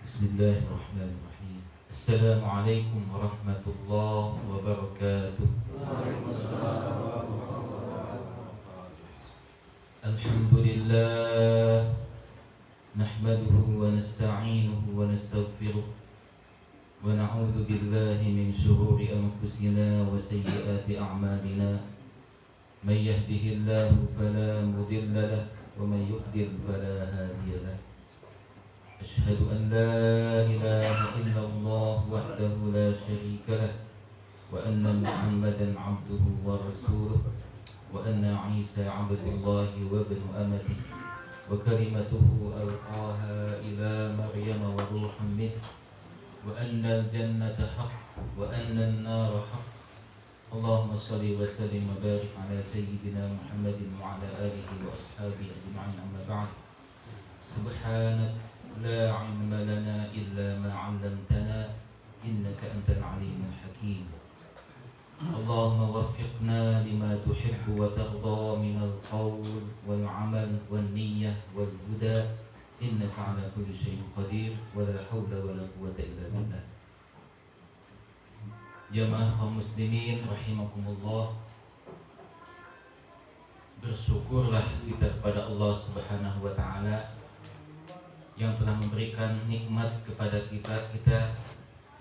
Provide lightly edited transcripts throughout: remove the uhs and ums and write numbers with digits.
Bismillahirrahmanirrahim. Assalamualaikum warahmatullahi wabarakatuh. Alhamdulillah, nahmaduhu wa nasta'inuhu wa nastaghfiruh wa na'udzu billahi min shururi anfusina wa sayyiati a'malina. May yahdihillahu fala mudilla lahu wa may yudlil fala hadiya lahu. Asyhadu an la ilaha illallah wahdahu la syarika lah wa anna Muhammadan 'abduhu wa rasuluh wa anna Isa 'abdullahi wa ibnu amatihi wa kalimatuhu alqaha ila Maryam wa ruhun minhu wa anna al-jannata haqq wa anna an-nara haqq. Allahumma shalli wa sallim wa barik ala sayyidina Muhammadin wa ala alihi wa ashabihi ajma'in, amma ba'd. Subhanak لا علم لنا إلا ما علمتنا إنك أنت العليم الحكيم. اللهم وفقنا لما تحب وترضى من القول والعمل والنية والهدى إنك على كل شيء قدير ولا حول ولا قوة إلا بالله. Jamaah kaum muslimin rahimakumullah, bersyukurlah kita kepada Allah Subhanahu wa taala yang telah memberikan nikmat kepada kita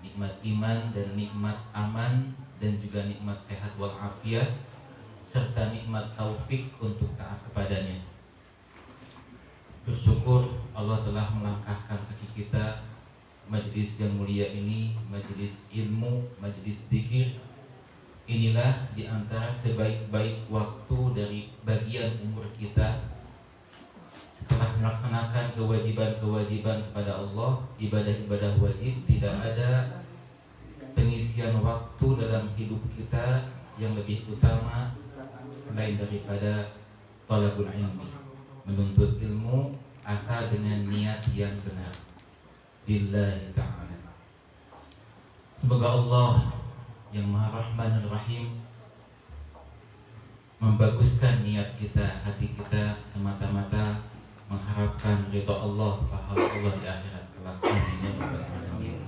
nikmat iman dan nikmat aman dan juga nikmat sehat walafiat serta nikmat taufik untuk taat kepadanya. Bersyukur Allah telah melangkahkan kaki kita majelis yang mulia ini, majelis ilmu, majelis zikir. Inilah di antara sebaik-baik waktu dari bagian umur kita setelah melaksanakan kewajiban-kewajiban kepada Allah, ibadah-ibadah wajib. Tidak ada pengisian waktu dalam hidup kita yang lebih utama selain daripada thalabul ilmi, menuntut ilmu asal dengan niat yang benar lillahi ta'ala. Semoga Allah yang Maha Rahman dan Rahim membaguskan niat kita, hati kita semata-mata mengharapkan ridha Allah, pahala Allah di akhirat kelak. Amin.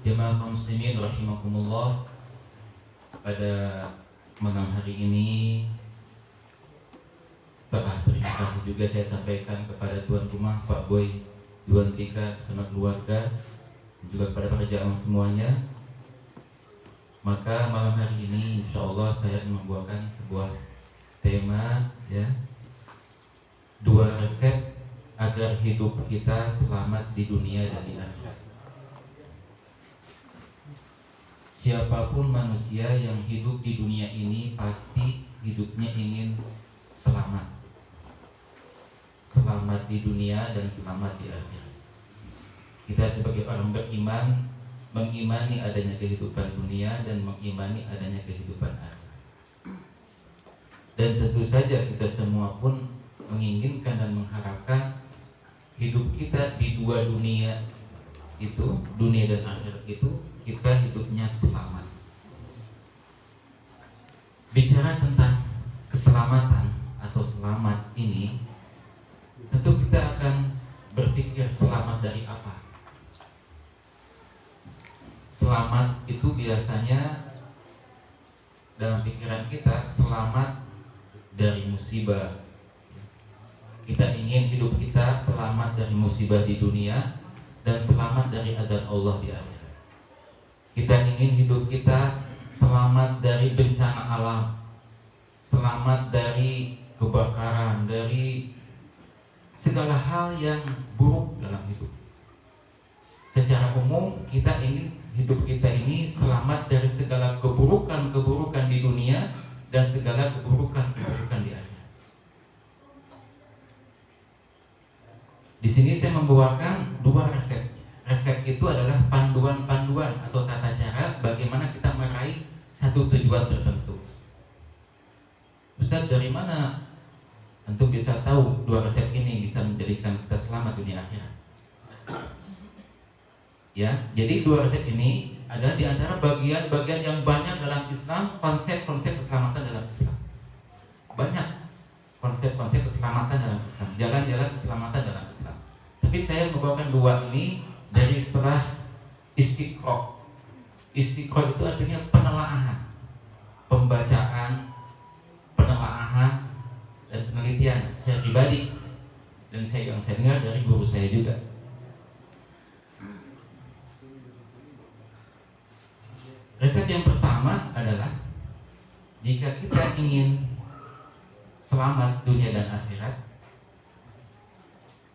Jemaah kaum muslimin rahimakumullah, pada malam hari ini setelah terima kasih juga saya sampaikan kepada tuan rumah Pak Boy, Tuan Tika bersama keluarga dan juga kepada para jamaah semuanya, maka malam hari ini insyaallah saya akan membawakan sebuah tema, ya, 2 resep agar hidup kita selamat di dunia dan di akhirat. Siapapun manusia yang hidup di dunia ini pasti hidupnya ingin selamat. Selamat di dunia dan selamat di akhirat. Kita sebagai orang beriman mengimani adanya kehidupan dunia dan mengimani adanya kehidupan akhirat. Dan tentu saja kita semua pun menginginkan dan mengharapkan hidup kita di 2 dunia itu, dunia dan akhirat itu, kita hidupnya selamat. Bicara tentang keselamatan atau selamat ini, tentu kita akan berpikir selamat dari apa? Selamat itu biasanya dalam pikiran kita selamat dari musibah. Kita ingin hidup kita selamat dari musibah di dunia dan selamat dari azab Allah di akhirat. Kita ingin hidup kita selamat dari bencana alam, selamat dari kebakaran, dari segala hal yang buruk dalam hidup. Secara umum kita ingin hidup kita ini selamat dari segala keburukan-keburukan di dunia dan segala keburukan-keburukan di akhirat. Di sini saya membawakan 2 resep. Resep itu adalah panduan-panduan atau tata cara bagaimana kita meraih satu tujuan tertentu. Ustaz, dari mana tentu bisa tahu 2 resep ini bisa menjadikan kita selamat dunia akhirat? Ya, jadi 2 resep ini adalah di antara bagian-bagian yang banyak dalam Islam, konsep-konsep keselamatan dalam Islam. Banyak konsep-konsep keselamatan dalam Islam, jalan-jalan keselamatan dalam Islam. Tapi saya membawakan dua ini dari setelah istiqra'. Istiqra' itu artinya penelaahan, pembacaan, penelaahan dan penelitian saya pribadi dan yang saya dengar dari guru saya juga. Resep yang pertama adalah jika kita ingin selamat dunia dan akhirat,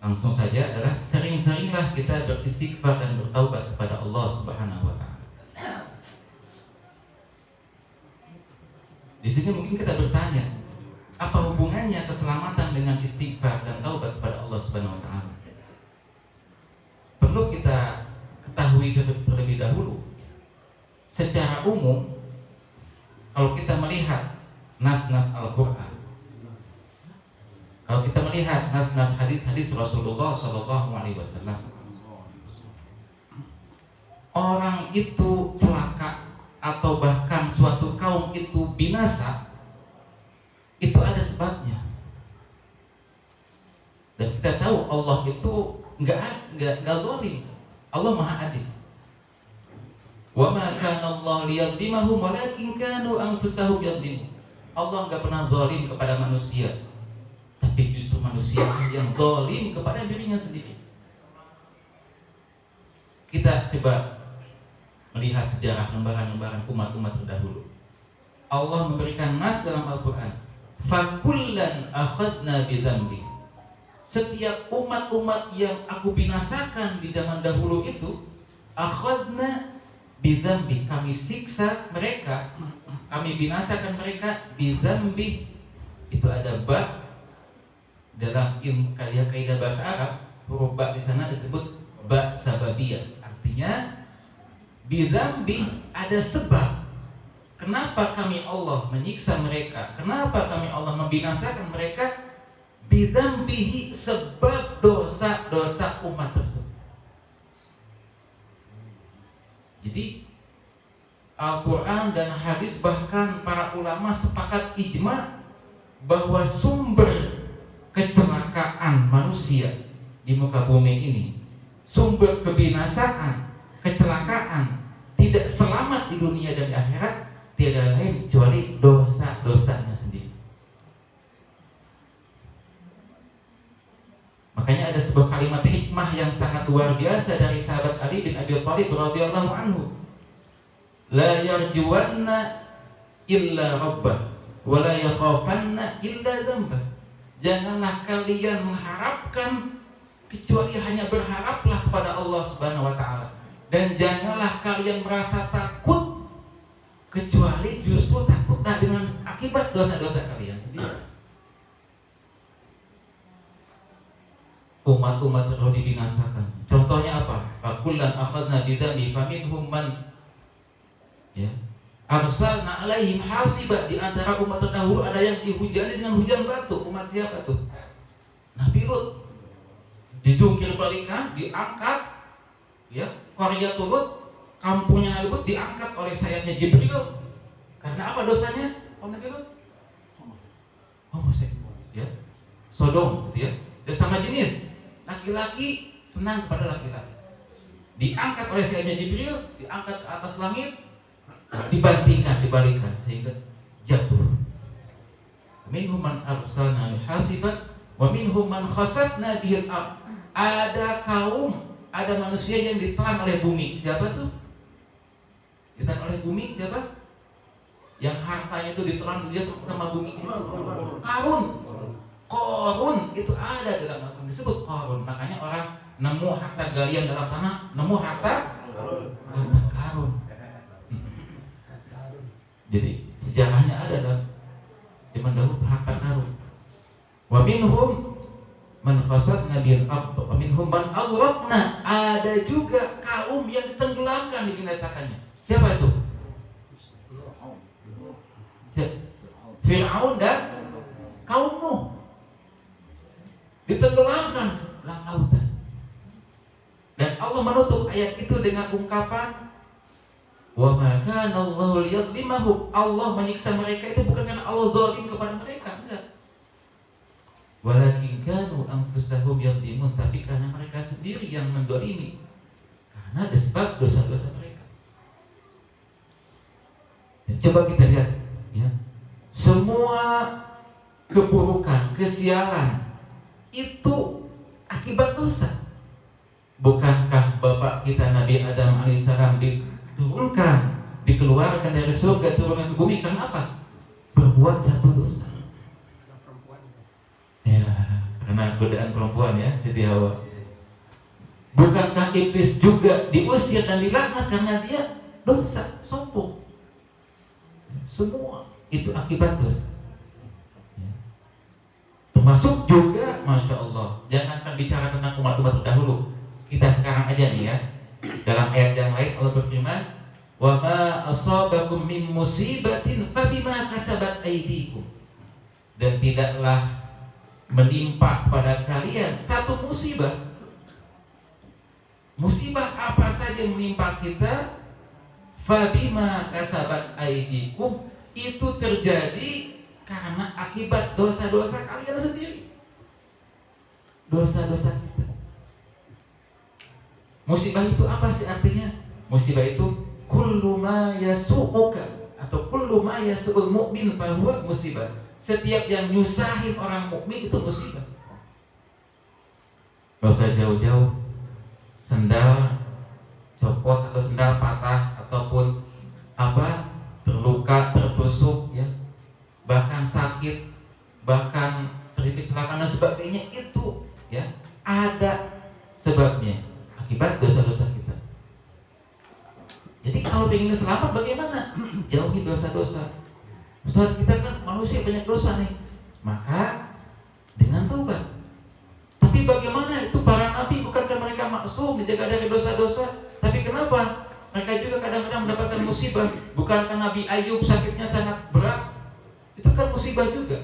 langsung saja adalah sering-seringlah kita beristighfar dan bertaubat kepada Allah Subhanahu wa taala. Di sini mungkin kita bertanya, apa hubungannya keselamatan dengan istighfar dan taubat kepada Allah Subhanahu wa taala? Perlu kita ketahui terlebih dahulu. Secara umum, kalau kita melihat nas-nas Al-Quran, kalau kita melihat nas-nas hadis-hadis Rasulullah SAW, orang itu celaka atau bahkan suatu kaum itu binasa, itu ada sebabnya. Dan kita tahu Allah itu nggak zalim. Allah Maha Adil. Wa ma kana Allah liyadhlimahum walakin kanu anfusahum yadhlimun. Allah enggak pernah zalim kepada manusia, tapi justru manusia yang zalim kepada dirinya sendiri. Kita coba melihat sejarah lembaran-lembaran umat-umat terdahulu. Allah memberikan nas dalam Al-Qur'an, fakullan akhadna bidzambi. Setiap umat-umat yang aku binasakan di zaman dahulu itu, akhadna bidzambi, kami siksa mereka, kami binasakan mereka. Bidzambi itu ada ba dalam kaidah bahasa Arab, huruf ba di sana disebut ba sababiyah. Artinya bidzambi ada sebab. Kenapa kami Allah menyiksa mereka? Kenapa kami Allah membinasakan mereka? Bidzambihi, sebab dosa-dosa umat tersebut. Jadi Al-Quran dan hadis, bahkan para ulama sepakat ijma bahwa sumber kecelakaan manusia di muka bumi ini, sumber kebinasaan, kecelakaan, tidak selamat di dunia dan di akhirat, tiada lain kecuali dosa-dosanya sendiri. Makanya ada sebuah kalimat hikmah yang sangat luar biasa dari sahabat Ali bin Abi Thalib radhiyallahu anhu. La yarjuwanna illa rabbah wa la yakhafanna illa dzambah. Janganlah kalian mengharapkan kecuali hanya berharaplah kepada Allah Subhanahu wa taala. Dan janganlah kalian merasa takut kecuali justru takutlah dengan akibat dosa-dosa kalian sendiri. Umat-umat terlalu dibinasakan. Contohnya apa? Fakullan akhadna bidzambi faminhum man arsalna alaihim hasiba. Di antara umat terdahulu ada yang dihujani dengan hujan batu. Umat siapa tuh? Nabi Lut. Dijungkir balikan, diangkat, Qaryatul Lut, kampungnya Nabi Lut diangkat oleh sayapnya Jibril. Karena apa dosanya? Nabi Lut homoseksual, Sodom, sesama jenis. Laki-laki senang kepada laki-laki. Diangkat oleh sayapnya Jibril, diangkat ke atas langit, dibalikan sehingga jatuh. Minhum man arsalna hasiban wa minhum man khasafna bihil ardh. Ada kaum, ada manusia yang ditelan oleh bumi. Siapa tuh? Ditelan oleh bumi siapa? Yang hartanya itu ditelan dia sama bumi. Qarun itu ada dalam Al-Quran, disebut Qarun. Makanya orang nemu harta galian dalam tanah, nemu harta karun. Jadi sejarahnya ada dalam zaman dahulu harta karun. Wa minhum man khasafna bil ardh wa minhum man aghraqna. Ada juga kaum yang ditenggelamkan, dibinasakannya. Siapa itu? Fir'aun dan kaum Nuh. Ditenggelamkan dalam lautan. Dan Allah menutup ayat itu dengan ungkapan wa ma kana Allahu liyadhlimahum. Allah menyiksa mereka itu bukan karena Allah zalim kepada mereka, enggak. Walakin kanu anfusahum yadhlimun, tapi karena mereka sendiri yang mendolimi karena sebab dosa-dosa mereka. Dan coba kita lihat, ya, semua keburukan, kesialan itu akibat dosa. Bukankah bapak kita Nabi Adam alaihissalam dikeluarkan dari surga turun ke bumi karena apa? Berbuat satu dosa. Ya, karena godaan perempuan, ya, Siti Hawa. Bukankah iblis juga diusir dan dilaknat karena dia dosa, sombong? Semua itu akibat dosa. Ya. Termasuk juga, masya Allah, jangankan bicara tentang umat-umat terdahulu. Kita sekarang aja nih, ya, dalam ayat yang lain Allah berfirman, wa ma asabakum min musibatin fabima kasabat aydikum. Dan tidaklah menimpa pada kalian satu musibah. Musibah apa saja yang menimpa kita, fabima kasabat aydikum, itu terjadi karena akibat dosa-dosa kalian sendiri. Dosa-dosa kita. Musibah itu apa sih artinya? Musibah itu kullu ma yasu'uka atau kullu ma yasu'ul mu'min fa huwa musibah. Setiap yang nyusahin orang mukmin itu musibah. Gak usah jauh-jauh, sendal copot atau sendal patah ataupun apa, terluka, tertusuk, ya, bahkan sakit, bahkan terjadi kecelakaan dan sebagainya, itu, ya, ada sebabnya akibat dosa-dosa kita. Jadi kalau ingin selamat bagaimana? Jauhi dosa-dosa. Ustaz, kita kan manusia banyak dosa nih, maka dengan taubat. Tapi bagaimana itu para nabi, bukankah mereka maksum dijaga dari dosa-dosa? Tapi kenapa mereka juga kadang-kadang mendapatkan musibah? Bukankah Nabi Ayub sakitnya sangat berat? Itu kan musibah juga.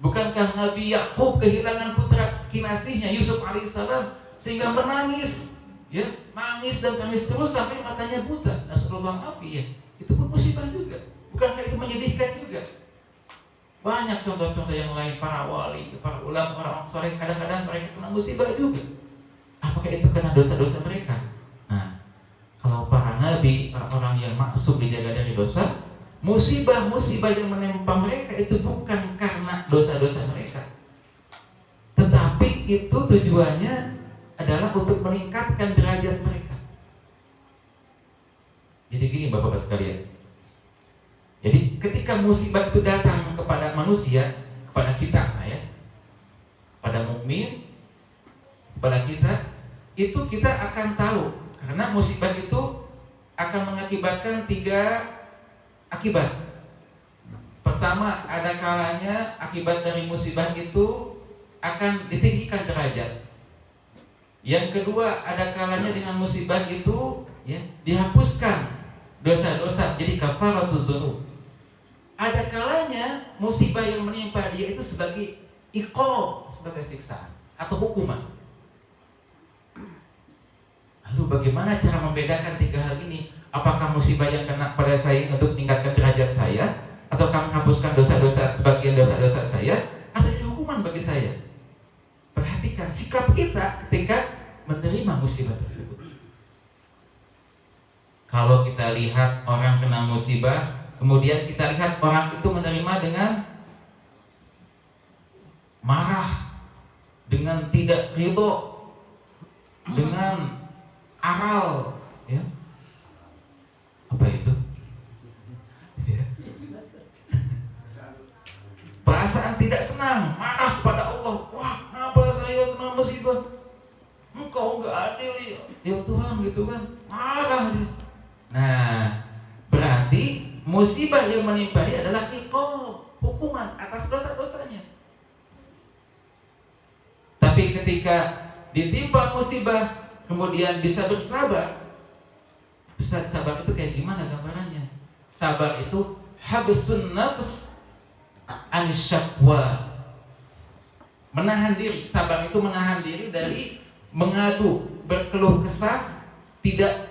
Bukankah Nabi Yakub kehilangan putra kinasihnya Yusuf alaihissalam sehingga menangis, ya, nangis dan tangis terus sampai matanya buta. Nasallallahu alaihi, ya, itu pun musibah juga. Bukankah itu menyedihkan juga? Banyak contoh-contoh yang lain, para wali, para ulama, orang soleh, kadang-kadang mereka kena musibah juga. Apakah itu karena dosa-dosa mereka? Nah, kalau para nabi, orang yang maksum dijaga dari dosa, musibah-musibah yang menimpa mereka itu bukan karena dosa-dosa mereka, tetapi itu tujuannya adalah untuk meningkatkan derajat mereka. Jadi gini Bapak-Bapak sekalian, jadi ketika musibah itu datang kepada manusia, kepada kita, ya, pada mukmin, kepada kita, itu kita akan tahu, karena musibah itu akan mengakibatkan 3 akibat. Pertama, ada kalanya akibat dari musibah itu akan ditinggikan derajat. Yang kedua, ada kalanya dengan musibah itu, ya, dihapuskan dosa-dosa, jadi kafaratul dzunub. Ada kalanya musibah yang menimpa dia itu sebagai iqab, sebagai siksaan atau hukuman. Lalu bagaimana cara membedakan 3 hal ini? Apakah musibah yang kena pada saya untuk meningkatkan derajat saya, ataukah menghapuskan dosa-dosa, sebagian dosa-dosa saya, atau jadi hukuman bagi saya? Perhatikan sikap kita ketika menerima musibah tersebut. Kalau kita lihat orang kena musibah, kemudian kita lihat orang itu menerima dengan marah, dengan tidak ridho, dengan aral, ya, apa itu? Ya. Perasaan tidak senang, marah kepada Allah. Wah, kenapa saya kena musibah? Engkau enggak adil, ya Tuhan, gitu kan? Marah dia. Nah, berarti musibah yang menimpa dia adalah iqab, hukuman atas dosa-dosanya. Tapi ketika ditimpa musibah kemudian bisa bersabar, Ustaz, sabar itu kayak gimana gambarannya? Sabar itu habsun nafs an-syakwa, menahan diri. Sabar itu menahan diri dari mengadu, berkeluh kesah, tidak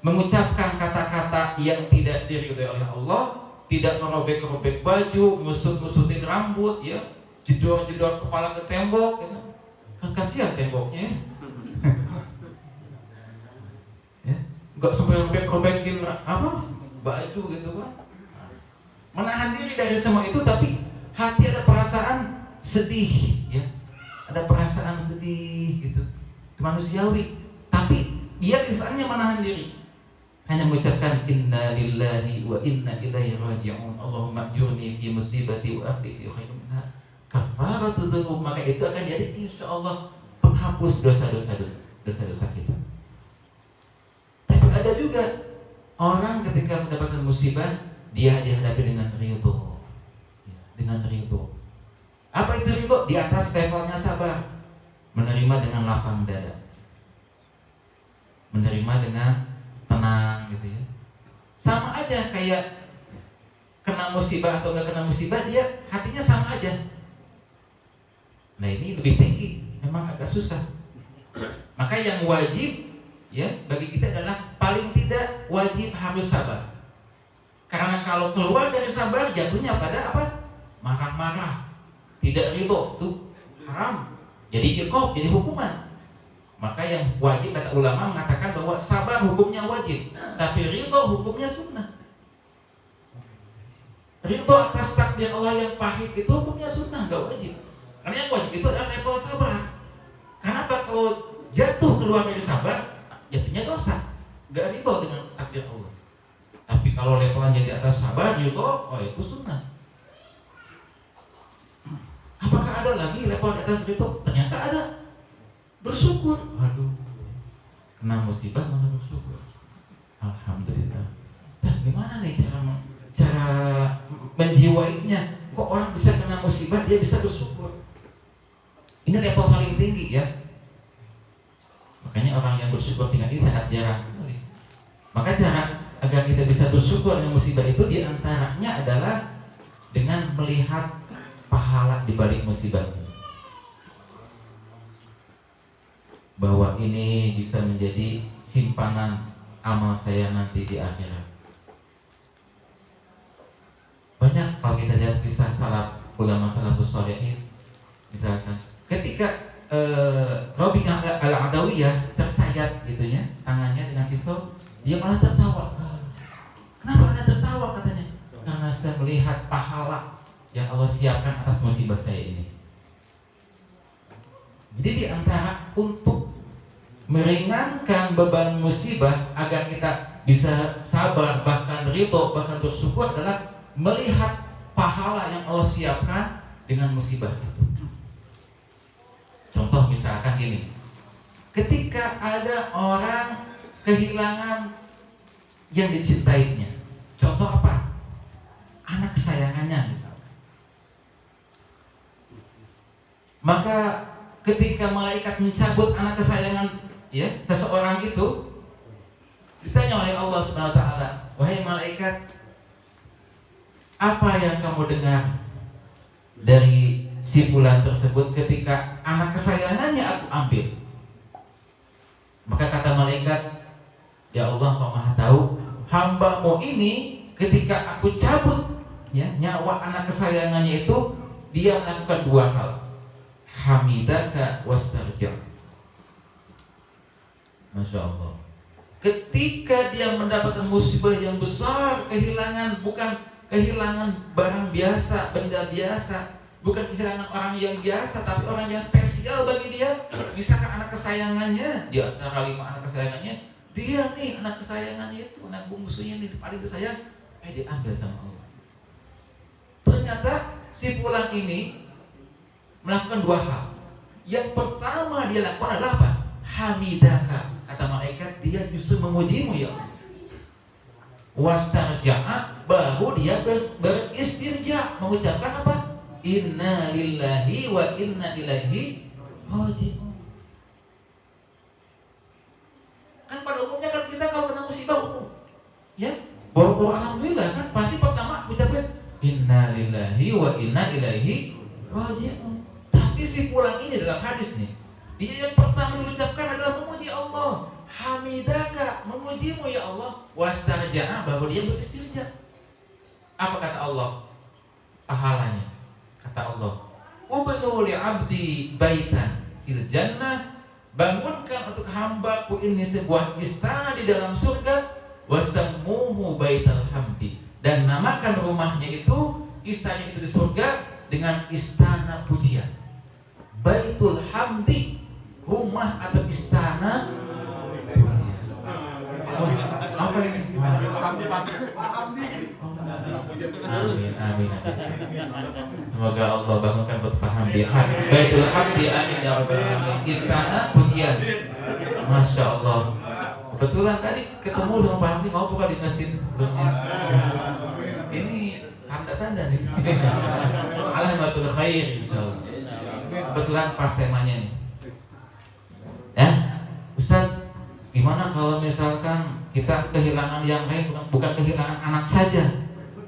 mengucapkan kata-kata yang tidak diridhoi oleh Allah, tidak merobek-robek baju, ngusut-ngusutin rambut, ya, jedor-jedor kepala ke tembok, ya. Kan kasihan temboknya, ya. nggak sampai robek-robekin apa baju gitu kan. Menahan diri dari semua itu, tapi hati ada perasaan sedih, ya, ada perasaan sedih gitu, manusiawi. Tapi dia misalnya menahan diri, hanya mengucapkan inna lillahi wa inna ilaihi raji'un, Allahumma ajurni fi musibati wa akhli khairum minha kafaratu dzunub. Maka itu akan jadi insya Allah penghapus dosa-dosa kita. Tapi ada juga orang ketika mendapatkan musibah, dia dihadapi dengan ridho. Dengan ridho. Apa itu ridho? Di atas levelnya sabar. Menerima dengan lapang dada. Menerima dengan tenang gitu ya. Sama aja kayak kena musibah atau nggak kena musibah, dia hatinya sama aja. Nah ini lebih tinggi, memang agak susah. Maka yang wajib ya bagi kita adalah paling tidak wajib harus sabar. Karena kalau keluar dari sabar jatuhnya pada apa? Marah-marah, tidak ridho, itu haram. Jadi iqab, jadi hukuman. Maka yang wajib, kata ulama mengatakan bahwa sabar hukumnya wajib, tapi ridho hukumnya sunnah. Ridho atas takdir Allah yang pahit itu hukumnya sunnah, nggak wajib. Karena yang wajib itu adalah level sabar. Kenapa? Kalau jatuh keluar dari sabar, jatuhnya dosa, nggak ridho dengan takdir Allah. Tapi kalau levelnya di atas sabar, ridho, oh itu sunnah. Apakah ada lagi level di atas ridho? Ternyata ada. Bersyukur. Waduh, kena musibah malah bersyukur. Alhamdulillah. Ustaz, gimana nih cara menjiwainya? Kok orang bisa kena musibah dia bisa bersyukur? Ini level paling tinggi ya. Makanya orang yang bersyukur tingkat ini sangat jarang sekali. Maka cara agar kita bisa bersyukur dengan musibah itu diantaranya adalah dengan melihat pahala di balik musibah ini. Bahwa ini bisa menjadi simpanan amal saya nanti di akhirat. Banyak kalau kita lihat kisah salaf ulama salafus shalihin, misalkan ketika Rabi'ah al-Adawiyah tersayat gitunya tangannya dengan pisau, dia malah tertawa. Kenapa Anda tertawa katanya? Karena saya melihat pahala yang Allah siapkan atas musibah saya ini. Jadi di antara untuk meringankan beban musibah agar kita bisa sabar, bahkan ridho, bahkan bersyukur adalah melihat pahala yang Allah siapkan dengan musibah itu. Contoh misalkan gini, ketika ada orang kehilangan yang dicintainya, contoh apa? Anak kesayangannya misalkan. Maka ketika malaikat mencabut anak kesayangan ya seseorang itu, ditanya oleh Allah Subhanahu wa taala, "Wahai malaikat, apa yang kamu dengar dari si fulan tersebut ketika anak kesayangannya aku ambil?" Maka kata malaikat, "Ya Allah, Engkau Maha tahu, hamba-Mu ini ketika aku cabut ya nyawa anak kesayangannya itu, dia melakukan dua hal. Hamidaka wastarja." Masya Allah. Ketika dia mendapatkan musibah yang besar, kehilangan, bukan kehilangan barang biasa, benda biasa, bukan kehilangan orang yang biasa, tapi orang yang spesial bagi dia. Misalkan anak kesayangannya, di antara 5 anak kesayangannya, dia nih anak kesayangannya itu, anak bungsunya nih paling disayang, diambil sama Allah. Ternyata si fulan ini melakukan dua hal. Yang pertama dia lakukan adalah apa? Hamidaka, kata malaikat, dia justru memujimu ya Allah. Wastarja'a, baru dia beristirja, mengucapkan apa? Inna lillahi wa inna ilaihi raji'un. Kan pada umumnya kan kita kalau kena musibah umum, ya, baru alhamdulillah kan pasti pertama ucapkan inna lillahi wa inna ilaihi raji'un. Tapi si fulan ini dalam hadis nih, dia yang pertama diucapkan adalah memuji Allah. Hamidaka, memujimu ya Allah. Wastarja'a, baru dia beristirja. Apa kata Allah? Pahalanya. Kata Allah, ubnu li abdi baitan fil jannah bangunkan untuk hambaku ini sebuah istana di dalam surga, wasammuhu baital hamdi, dan namakan rumahnya itu, istana itu di surga dengan istana pujian. Baitul hamdi, rumah atau istana pujian. Apa ini? Amin, amin, amin. Semoga Allah bangunkan buat Pak Hamdi. Baitul hamdi, amin ya rabbal alamin. Istana pujian. Masya Allah. Kebetulan tadi ketemu dengan Pak Hamdi ngobrol di masjid sebelumnya. Ini tanda-tanda nih. Alhamdulillah khair insyaallah. Kebetulan pas temanya nih. Ya, Ustaz, gimana kalau misalkan kita kehilangan yang lain, bukan kehilangan anak saja,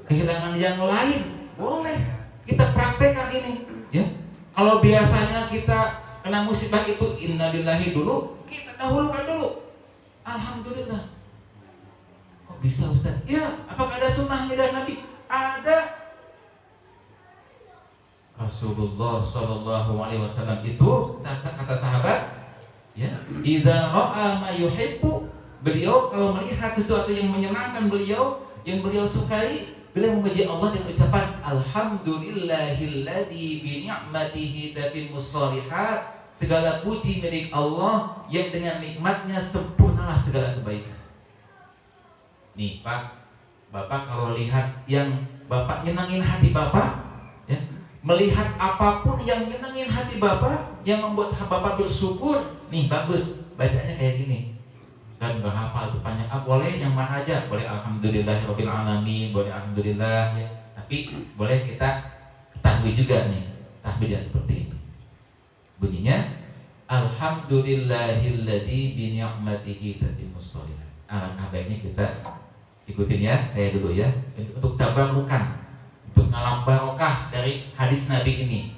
kehilangan yang lain? Boleh kita praktekkan ini, ya. Kalau biasanya kita kena musibah itu innalillahi dulu, kita dahulukan dulu alhamdulillah. Kok bisa Ustaz? Ya, apakah ada sunnahnya dari Nabi? Ada. Rasulullah Shallallahu Alaihi Wasallam itu kata sahabat, ya, idza ra'a ma yuhibbu, beliau kalau melihat sesuatu yang menyenangkan beliau, yang beliau sukai, beliau memuji Allah dengan ucapan alhamdulillahilladzi bi ni'matihi tatimmus shalihat, segala puji milik Allah yang dengan nikmatnya sempurnalah segala kebaikan. Nih Pak, Bapak kalau lihat yang Bapak nyenangin hati Bapak, ya, melihat apapun yang nyenengin hati Bapak, yang membuat Bapak bersyukur, nih bagus, bacanya kayak gini. Saya nggak hafal itu banyak. Boleh yang mana aja, boleh alhamdulillahirabbil alamin, boleh alhamdulillah, ya. Tapi boleh kita ketahui juga nih tahmid yang seperti ini. Bunyinya alhamdulillahilladzi bi ni'matihi tatimmus shalihat. Alangkah baiknya kita ikutin ya, saya dulu ya, untuk tabarukan, untuk ngalam barokah dari hadis Nabi ini.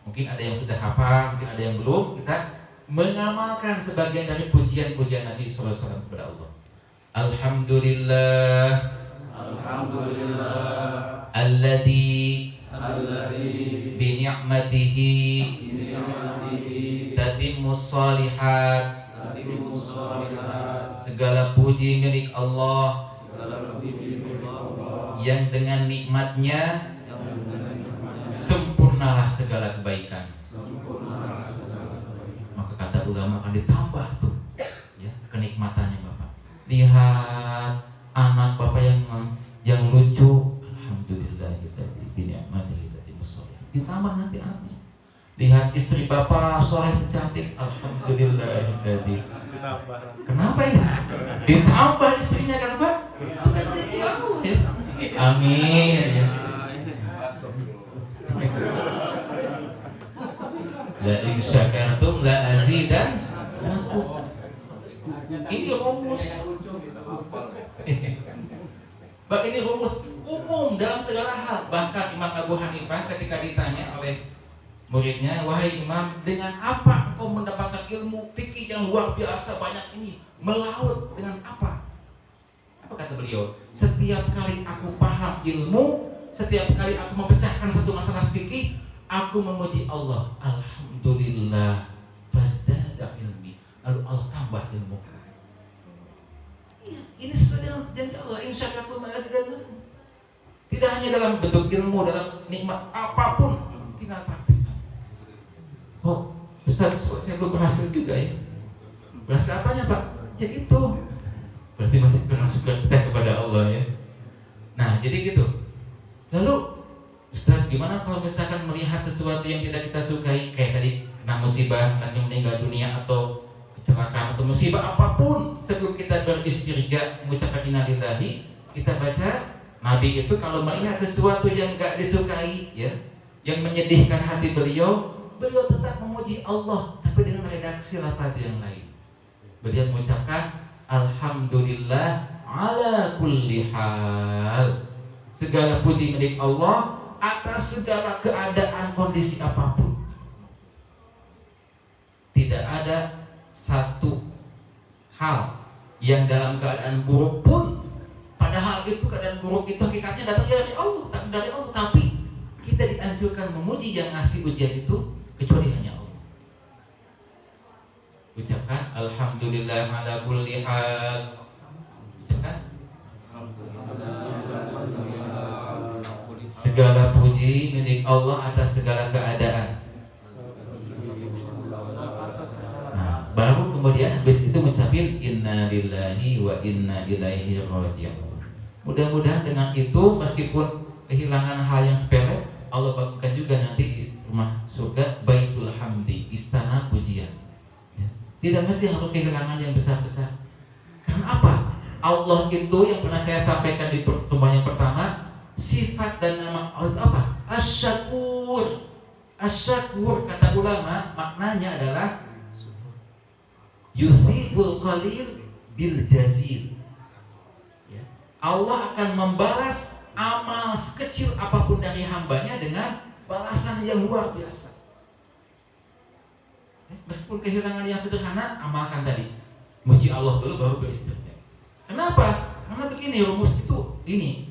Mungkin ada yang sudah hafal, mungkin ada yang belum. Kita mengamalkan sebagian dari pujian-pujian Nabi sallallahu alaihi wasallam kepada Allah. Alhamdulillah, alhamdulillah, alladzi bi ni'matihi tatimmus shalihat. Segala puji milik Allah yang dengan nikmatnya sempurnalah segala kebaikan. Maka kata ulama akan ditambah tuh, ya, kenikmatannya Bapak. Lihat anak Bapak yang lucu, alhamdulillah kita dinikmati kita dimusoleh. Ditambah nanti anaknya. Lihat istri Bapak soleh cantik, alhamdulillah jadi. Kenapa ini? Ditambah istrinya kan Pak? Ya. Amin. Ya. La in syakartum la azidannakum. Ini rumus. Bak ini rumus umum dalam segala hal. Bahkan Imam Abu Hanifah ketika ditanya oleh muridnya, wahai Imam, dengan apa engkau mendapatkan ilmu fikih yang luar biasa banyak ini? Melaut dengan apa? Apa kata beliau? Setiap kali aku paham ilmu, setiap kali aku memecahkan satu masalah fikih, aku memuji Allah. Alhamdulillah, fasdada ilmi. Lalu Allah tambah ilmu. Ini sesuai dengan janji Allah. InsyaAllah ma'azidannakum. Tidak hanya dalam bentuk ilmu, dalam nikmat apapun, tinggal praktikkan. Oh, Ustaz, saya belum berhasil juga ya. Berhasil apanya Pak? Ya itu. Berarti masih kurang suka kita kepada Allah ya. Nah, jadi gitu. Lalu, Ustaz, gimana kalau misalkan melihat sesuatu yang tidak kita sukai, kayak tadi kena musibah, nanti meninggal dunia atau kecelakaan atau musibah apapun, sebelum kita beristirja mengucapkan innalillahi, kita baca Nabi itu kalau melihat sesuatu yang enggak disukai, ya, yang menyedihkan hati beliau tetap memuji Allah, tapi dengan redaksi lafaz yang lain. Beliau mengucapkan alhamdulillah ala kulli hal. Segala puji milik Allah atas segala keadaan kondisi apapun. Tidak ada satu hal yang dalam keadaan buruk pun, padahal itu keadaan buruk itu hakikatnya datang dari Allah, tapi kita dianjurkan memuji yang ngasih ujian itu kecuali hanya Allah. Ucapkan ucapkan alhamdulillah ala kulli hal. Ucapkan segala puji milik Allah atas segala keadaan. Nah, baru kemudian habis itu mengucapkan inna lillahi wa inna ilaihi raji'un. Mudah-mudahan dengan itu meskipun kehilangan hal yang sepele, Allah bagikan juga nanti di rumah surga Baitul Hamdi, istana pujian. Ya. Tidak mesti harus kehilangan yang besar-besar. Karena apa? Allah itu yang pernah saya sampaikan di pertemuan yang pertama, sifat dan nama Allah itu apa? Asy-Syakur. Asy-Syakur kata ulama maknanya adalah yusibul qalil bil jazil. Ya. Allah akan membalas amal sekecil apapun dari hambanya dengan balasan yang luar biasa. Meskipun kehilangan yang sederhana, amalkan tadi. Muji Allah dulu baru beristirja. Kenapa? Karena begini rumus itu,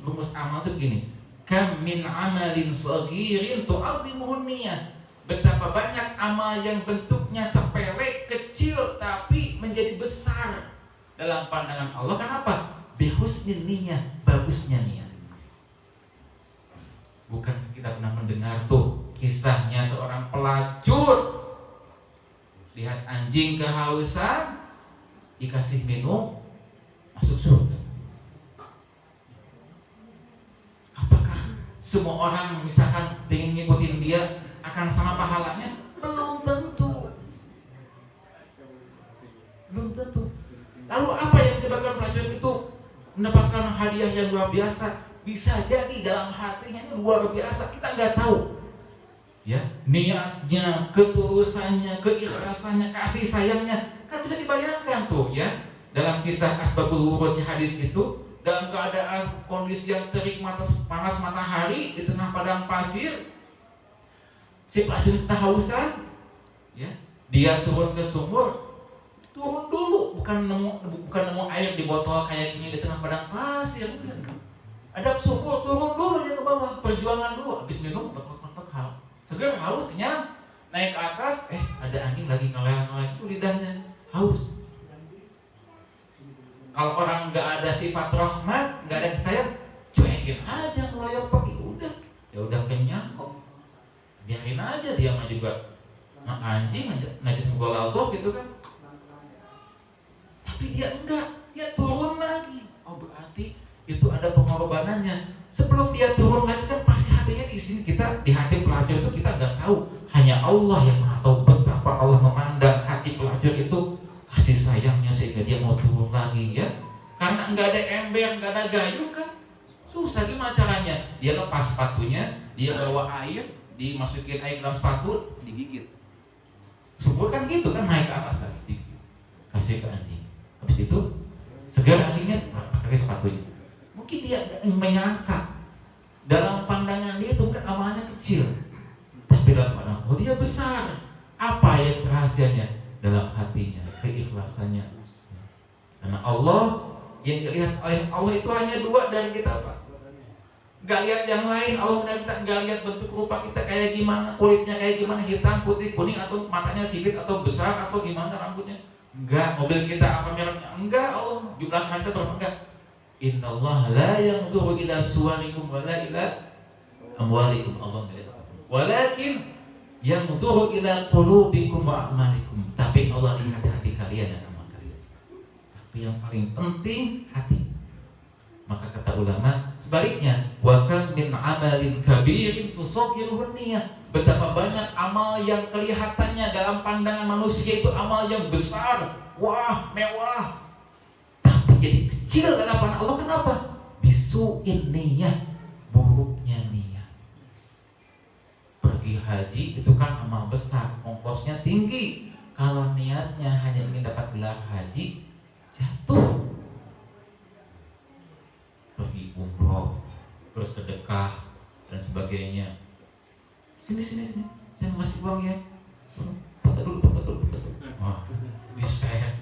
rumus amal itu begini. Kam min amalin saghirin tu'azzimuhun niyah. Betapa banyak amal yang bentuknya sepele, kecil tapi menjadi besar dalam pandangan Allah. Kenapa? Bihusnin niyah, bagusnya niat. Bukan kita pernah mendengar tuh kisahnya seorang pelacur lihat anjing kehausan, dikasih minum, masuk surga. Apakah semua orang misalkan ingin ngikutin dia akan sama pahalanya? Belum tentu. Belum tentu. Lalu apa yang menyebabkan pelacur itu mendapatkan hadiah yang luar biasa? Bisa jadi dalam hatinya ini luar biasa, kita nggak tahu. Ya, niatnya, ketulusannya, keikhlasannya, kasih sayangnya, kan bisa dibayangkan tuh ya. Dalam kisah Asbabul Wurudnya hadis itu, dalam keadaan kondisi yang terik panas matahari di tengah padang pasir, si pelacur kehausan, ya, dia turun ke sumur, turun dulu, bukan nemu air di botol kayak gini di tengah padang pasir, enggak. Ada sumur, turun dulu dia ke bawah, perjuangan dulu, habis minum, segar, haus, kenyang, naik ke atas, ada anjing lagi ngeleng-ngeleng itu lidahnya, haus. Kalau orang nggak ada sifat rahmat, nggak ada sayang, cuekin aja ngeloyor pergi, udah kenyang kok, biarin aja dia mah juga anjing, najis mughalladhah gitu kan. Tapi dia enggak, dia turun lagi. Oh berarti itu ada pengorbanannya. Sebelum dia turun lagi kan pasti hatinya di sini, kita di hati pelacur itu kita nggak tahu, hanya Allah yang maha tahu betapa Allah memandang hati pelacur itu kasih sayangnya sehingga dia mau turun lagi ya. Karena nggak ada ember, nggak ada gayung kan, susah gimana caranya? Dia lepas sepatunya, dia bawa air, dimasukin air dalam sepatu, digigit. Sumur kan gitu kan, naik ke atas lagi, digigit, kasih ke anjing. Habis itu segar anjingnya pakai sepatunya. Mungkin dia menyangka dalam pandangan dia itu kan amalnya kecil, tapi dalam pandangan Allah dia besar. Apa yang rahasianya? Dalam hatinya, keikhlasannya. Karena Allah yang dilihat oleh Allah itu hanya dua dari kita, Pak. Gak lihat yang lain. Allah gak lihat bentuk rupa kita kayak gimana, kulitnya kayak gimana, hitam, putih, kuning, atau matanya sipit, atau besar, atau gimana rambutnya. Enggak, mobil kita apa mereknya? Enggak, Allah jumlah kita berapa? Enggak. Innallaha la yanzuru ila suwarikum wala ila amwalikum, Allah melihat apapun. Walakin yanzuru ila qulubikum wa a'malikum. Tapi Allah lihat hati kalian dan amal kalian. Tapi yang paling penting hati. Maka kata ulama sebaliknya, wa kam min amalin kabirin tusaghiruhun niyah. Betapa banyak amal yang kelihatannya dalam pandangan manusia itu amal yang besar, wah, mewah, tapi jadi kecil dalam pandangan Allah. Kenapa? Bisu'in niyah, buruknya niat. Pergi haji itu kan amal besar, ongkosnya tinggi. Kalau niatnya hanya ingin dapat gelar haji, jatuh. Pergi umroh, bersedekah dan sebagainya. Sini, saya mau kasih uang ya. Foto dulu. Wah, bisa ya.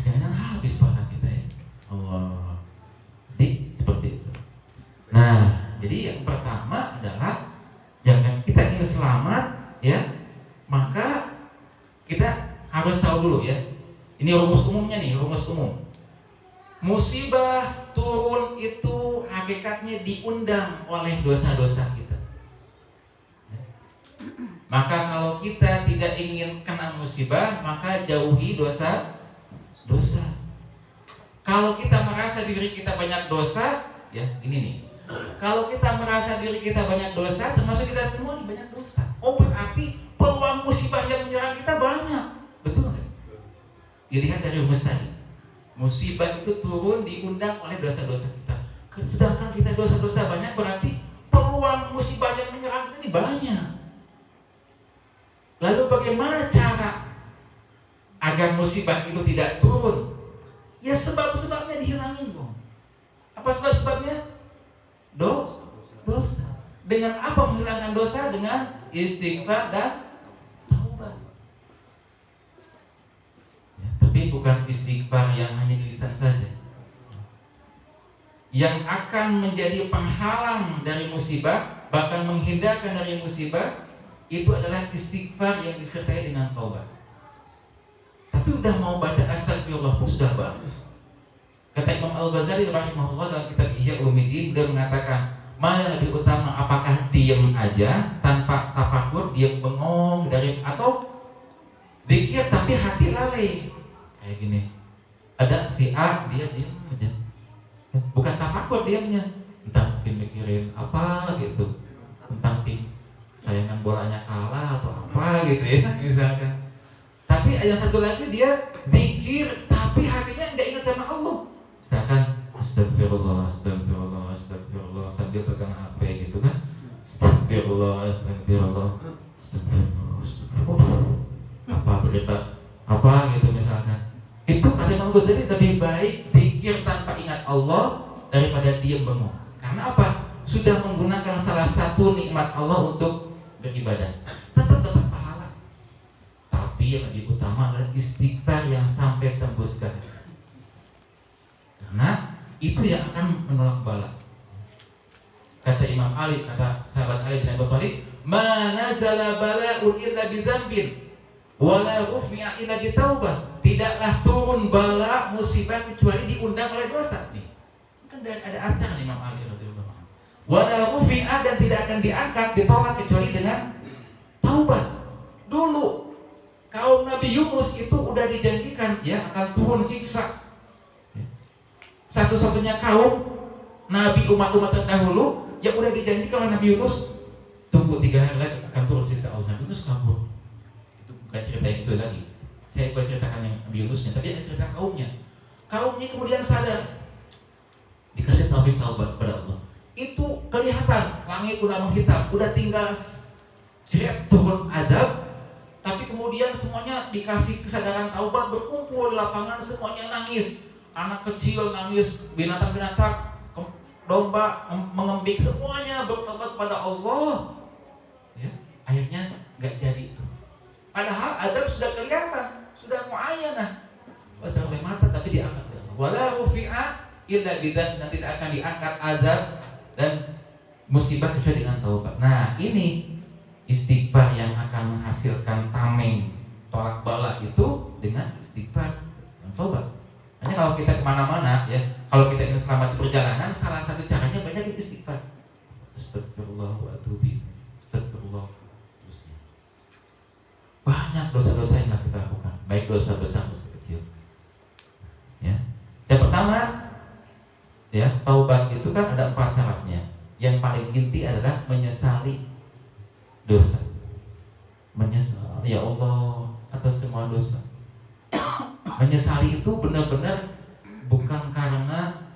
Jangan habis pahala kita ya. Allah. Jadi seperti itu. Nah, jadi yang pertama adalah jangan kita ingin selamat ya, maka kita harus tahu dulu ya Ini rumus umumnya nih, rumus umum. Musibah turun itu hakikatnya diundang oleh dosa-dosa kita. Maka kalau kita tidak ingin kena musibah, maka jauhi dosa. Kalau kita merasa diri kita banyak dosa, ya ini nih. Kalau kita merasa diri kita banyak dosa, termasuk kita semua nih banyak dosa. Oh, berarti peluang musibah yang menyerang kita banyak. Betul nggak? Dilihat dari rumus tadi. Musibah itu turun diundang oleh dosa-dosa kita. Sedangkan kita dosa-dosa banyak, berarti peluang musibah yang menyerang kita ini banyak. Lalu bagaimana cara agar musibah itu tidak turun? Ya sebab-sebabnya dihilangin dong. Apa sebab-sebabnya? Dosa. Dengan apa menghilangkan dosa? Dengan istighfar dan taubat. Ya, tapi bukan istighfar yang hanya di lisan saja. Yang akan menjadi penghalang dari musibah, bahkan menghindarkan dari musibah, itu adalah istighfar yang disertai dengan taubat. Tapi udah mau baca astagfirullah pun sudah bagus. Kata Imam Al-Ghazali rahimahullah dalam kitab Ihya Ulumuddin, dia mengatakan, mana yang lebih utama, apakah diam aja tanpa tafakur, diam bengong dari, atau zikir tapi hati lalai. Kayak gini. Ada si A, dia diam aja. Bukan tafakur diamnya, entah mungkin mikirin apa gitu, tentang tim sayangan bolanya kalah atau apa gitu ya, misalkan. Tapi yang satu lagi dia zikir tapi hatinya enggak ingat sama Allah. Misalkan astagfirullah, astagfirullah, astagfirullah sambil pegang HP gitu kan. Astagfirullah, astagfirullah, astagfirullah, astagfirullah. Apa berdebat apa gitu misalkan. Itu kata Imam Ghazali lebih baik zikir tanpa ingat Allah daripada diam bengong. Karena apa? Sudah menggunakan salah satu nikmat Allah untuk beribadah. Tetap dapat pahala. Tapi yang lebih utama adalah istighfar yang sampai tembus ke hati. Karena itu yang akan menolak bala. Kata Imam Ali, kata sahabat Ali bin Abi Thalib, "Ma nazala bala'un illa bi dzambin wa la rufi'a illa bi taubah." Tidaklah turun bala musibah kecuali diundang oleh dosa. Nih. Kan ada artinya Imam Ali radhiyallahu anhu. Wa la rufi'a, dan tidak akan diangkat, ditolak kecuali dengan taubat. Dulu kaum Nabi Yunus itu udah dijanjikan ya akan turun siksa. Satu-satunya kaum Nabi umat-umat terdahulu yang udah dijanjikan oleh Nabi Yunus, tunggu 3 hari lagi akan turun siksa Allah. Nabi Yunus kabur. Itu bukan cerita yang itu lagi. Saya bukan ceritakan yang Nabi Yunusnya, tapi ada cerita kaumnya. Kaumnya kemudian sadar, dikasih taufik taubat kepada Allah. Itu kelihatan langit udah menghitam, udah tinggal ceret turun adab. Tapi kemudian semuanya dikasih kesadaran taubat, berkumpul di lapangan, semuanya nangis. Anak kecil nangis, binatang-binatang, domba mengembik, semuanya bertobat kepada Allah. Ya, akhirnya nggak jadi itu. Padahal adab sudah kelihatan, sudah muayyanah. Wajah oleh mata tapi diangkat oleh Allah. Wala rufi'a illa bidzan, dan tidak akan diangkat adab dan musibah kecuali dengan taubat. Nah, ini istighfar yang akan menghasilkan tameng tolak bala itu dengan istighfar dan taubat. Hanya kalau kita kemana-mana ya, kalau kita ingin selamat di perjalanan, salah satu caranya banyak istighfar. Astagfirullah wa atubu ilaih, astagfirullah, seterusnya. Banyak dosa-dosa yang kita lakukan, baik dosa besar dosa kecil. Ya, yang pertama, ya taubat itu kan ada 4 syaratnya. Yang paling inti adalah menyesali dosa. Menyesal, ya Allah, atas semua dosa. Menyesali itu benar-benar bukan karena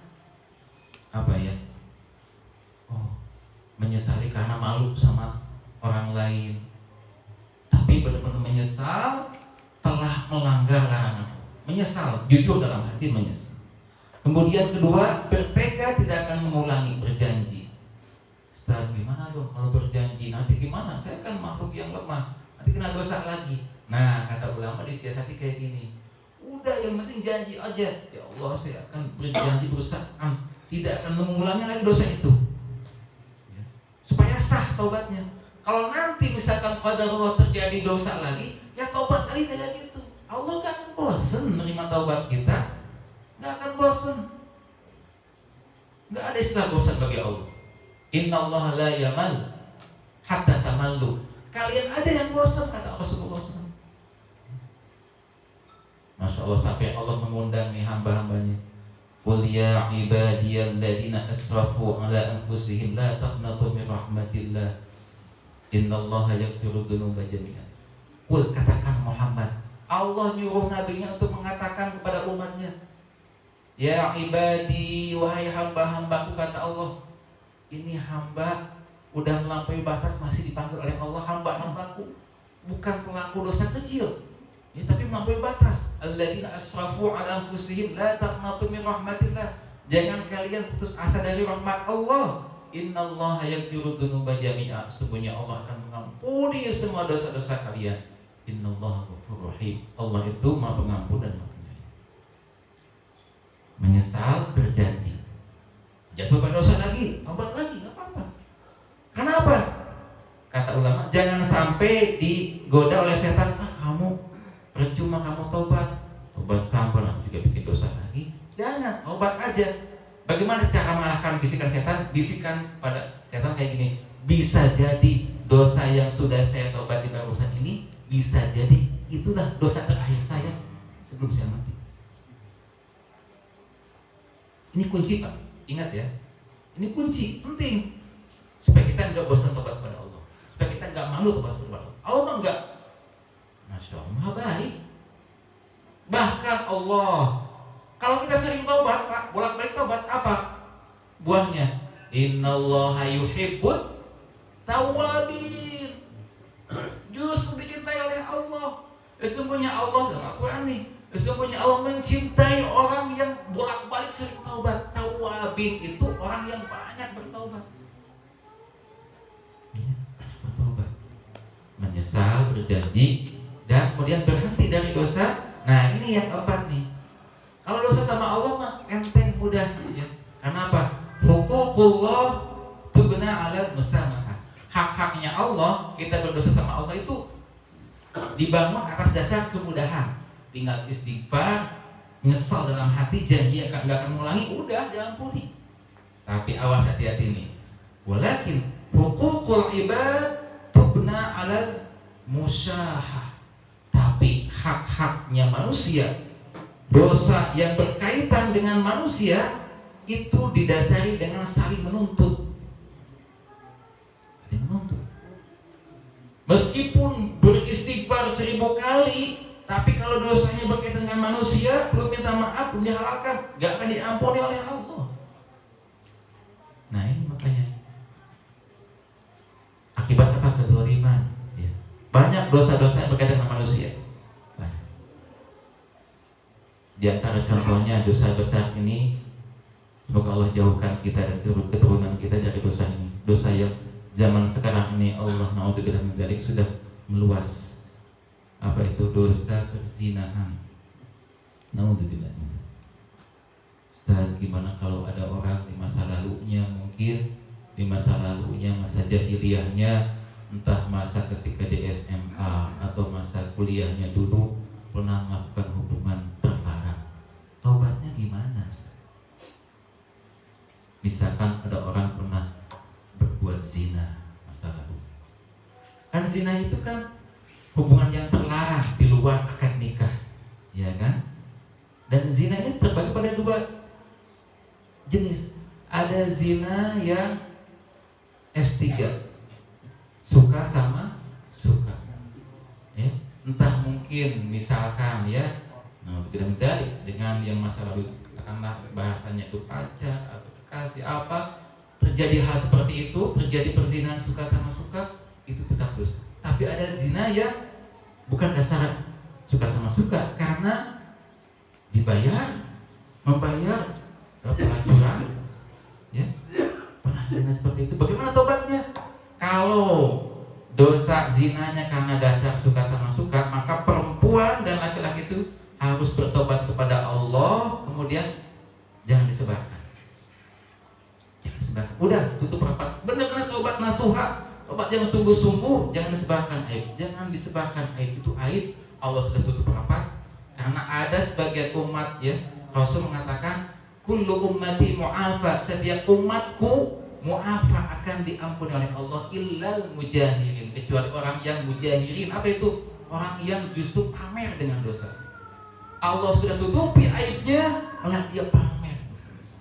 apa ya? Oh, menyesali karena malu sama orang lain. Tapi benar-benar menyesal telah melanggar larangan. Menyesal, jujur dalam hati menyesal. Kemudian kedua, bertekad tidak akan mengulangi, berjanji. Ustaz, gimana dong kalau berjanji? Nanti gimana? Saya kan makhluk yang lemah, nanti kena dosa lagi. Nah, kata ulama disiasati kayak gini. Udah, yang penting janji aja. Ya Allah, saya akan berjanji, berusaha tidak akan mengulangi lagi dosa itu. Ya. Supaya sah taubatnya. Kalau nanti misalkan qadarullah terjadi dosa lagi, ya taubat lagi kayak gitu. Allah gak akan bosen menerima taubat kita. Gak akan bosen. Gak ada istilah bosan bagi Allah. Innallaha la yamal hatta tamallu. Kalian aja yang bosan, kata Rasulullah SAW. Masya Allah, sampai Allah mengundang nih hamba-hambanya. Qul ya ibadiyalladzina asrafu ala anfusihim la taqnatu min rahmatillah. Innallaha yaghfiru dzunuba jami'an. Qul, katakan Muhammad, Allah nyuruh nabinya untuk mengatakan kepada umatnya, ya ibadi, wahai hamba-hambaku, kata Allah, ini hamba udah melampaui batas masih dipanggil oleh Allah hamba-hambaku, bukan pelaku dosa kecil, ya, tapi melampaui batas. Alladzina asrafu ala anfusihim la taqnatu min rahmatillah. Jangan kalian putus asa dari rahmat Allah. Innallaha yaghfiru dzunuba jami'a. Sesungguhnya Allah akan mengampuni semua dosa-dosa kalian. Innallaha ghafurur rahim. Allah itu Maha Pengampun dan Maha Penyayang. Menyesal, berjanji, jatuh pada dosa lagi, tobat lagi, enggak apa-apa. Kenapa? Kata ulama, jangan sampai digoda oleh setan. Kamu percuma kamu tobat sampai juga bikin dosa lagi. Jangan, tobat aja. Bagaimana cara mengalahkan bisikan setan? Bisikan pada setan kayak gini, bisa jadi dosa yang sudah saya tobat di barusan ini, bisa jadi itulah dosa terakhir saya sebelum saya mati. Ini kunci, Pak. Ingat ya, ini kunci penting supaya kita nggak bosan tobat kepada Allah, supaya kita nggak malu tobat kepada Allah. Allah mah nggak, Masya Allah, Maha baik. Bahkan Allah, kalau kita sering taubat, Pak, bolak-balik taubat, apa buahnya? Innallaha yuhibbut tawwabin. Justru dicintai oleh Allah. Sesungguhnya Allah dalam Al-Quran nih, sesungguhnya Allah mencintai orang yang bolak-balik sering taubat. Tawwabin itu orang yang banyak bertaubat. Banyak bertaubat, menyesal, berjanji, dan kemudian berhenti dari dosa. Nah, ini yang keempat nih. Kalau dosa sama Allah mah enteng, mudah ya. Karena apa? Huququllah tubna 'ala musamaha. Hak-haknya Allah, kita berdosa sama Allah itu dibangun atas dasar kemudahan. Tinggal istighfar, nyesal dalam hati, janji nggak akan mengulangi, udah diampuni. Tapi awas, hati-hati nih. Walakin huququl ibad tubna 'ala musyahah. Tapi hak-haknya manusia, dosa yang berkaitan dengan manusia, itu didasari dengan saling menuntut. Meskipun beristighfar 1000 kali, tapi kalau dosanya berkaitan dengan manusia, belum minta maaf, belum dihalalkan, gak akan diampuni oleh Allah. Nah, ini makanya akibat apa? Kedzaliman. Ya. Banyak dosa-dosa yang berkaitan dengan manusia. Di antara contohnya dosa besar ini, semoga Allah jauhkan kita dan keturunan kita dari dosa ini. Dosa yang zaman sekarang ini, Allah naudzubillah min dzalik, sudah meluas. Apa itu? Dosa perzinahan. Naudzubillah. Ustaz, gimana kalau ada orang di masa lalunya, mungkin di masa lalunya, masa jahiliyahnya, entah masa ketika di SMA atau masa kuliahnya dulu pernah melakukan hubungan terlarang, taubatnya gimana? Misalkan ada orang pernah berbuat zina masa lalu, kan zina itu kan hubungan yang terlarang di luar akad nikah, ya kan? Dan zina ini terbagi pada dua jenis. Ada zina yang S3, suka sama suka, ya. Entah mungkin misalkan ya, tidak dengan yang masa lalu, katakanlah bahasanya itu pacar atau kekasih apa, terjadi hal seperti itu, terjadi perzinahan suka sama suka, itu tetap dosa. Tapi ada zina yang bukan dasar suka sama suka, karena membayar pelacuran, ya, pernah zina seperti itu. Bagaimana tobatnya? Kalau dosa zinanya karena dasar suka sama suka, maka perempuan dan laki-laki itu harus bertobat kepada Allah, kemudian jangan disebarkan. Jangan sebarkan. Udah, tutup rapat. Benar-benar tobat nasuha, tobat yang sungguh-sungguh, jangan disebarkan aib. Jangan disebarkan aib, itu aib. Allah sudah tutup rapat. Karena ada sebagian umat ya, Rasul mengatakan kullu ummati mu'afa, setiap umatku mu'afa, akan diampuni oleh Allah, illal mujahirin, kecuali orang yang mujahirin. Apa itu? Orang yang justru pamer dengan dosa. Allah sudah tutupi aibnya, malah dia pamer dosa-dosa.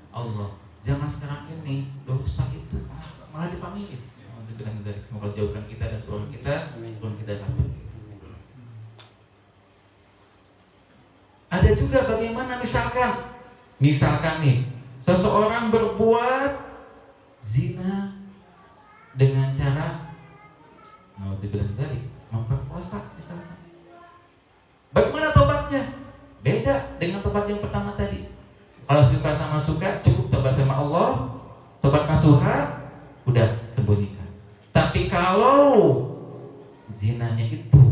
Allah zaman sekarang ini dosa itu malah dipamerin. Semoga jauhkan kita dan turun kita kasih. Ada juga bagaimana misalkan nih seseorang berbuat zina dengan cara memperkosa misalkan. Bagaimana tobatnya? Beda dengan tobat yang pertama tadi. Kalau suka sama suka, cukup tobat sama Allah, tobat nasuha, udah sembunyikan. Tapi kalau zinanya itu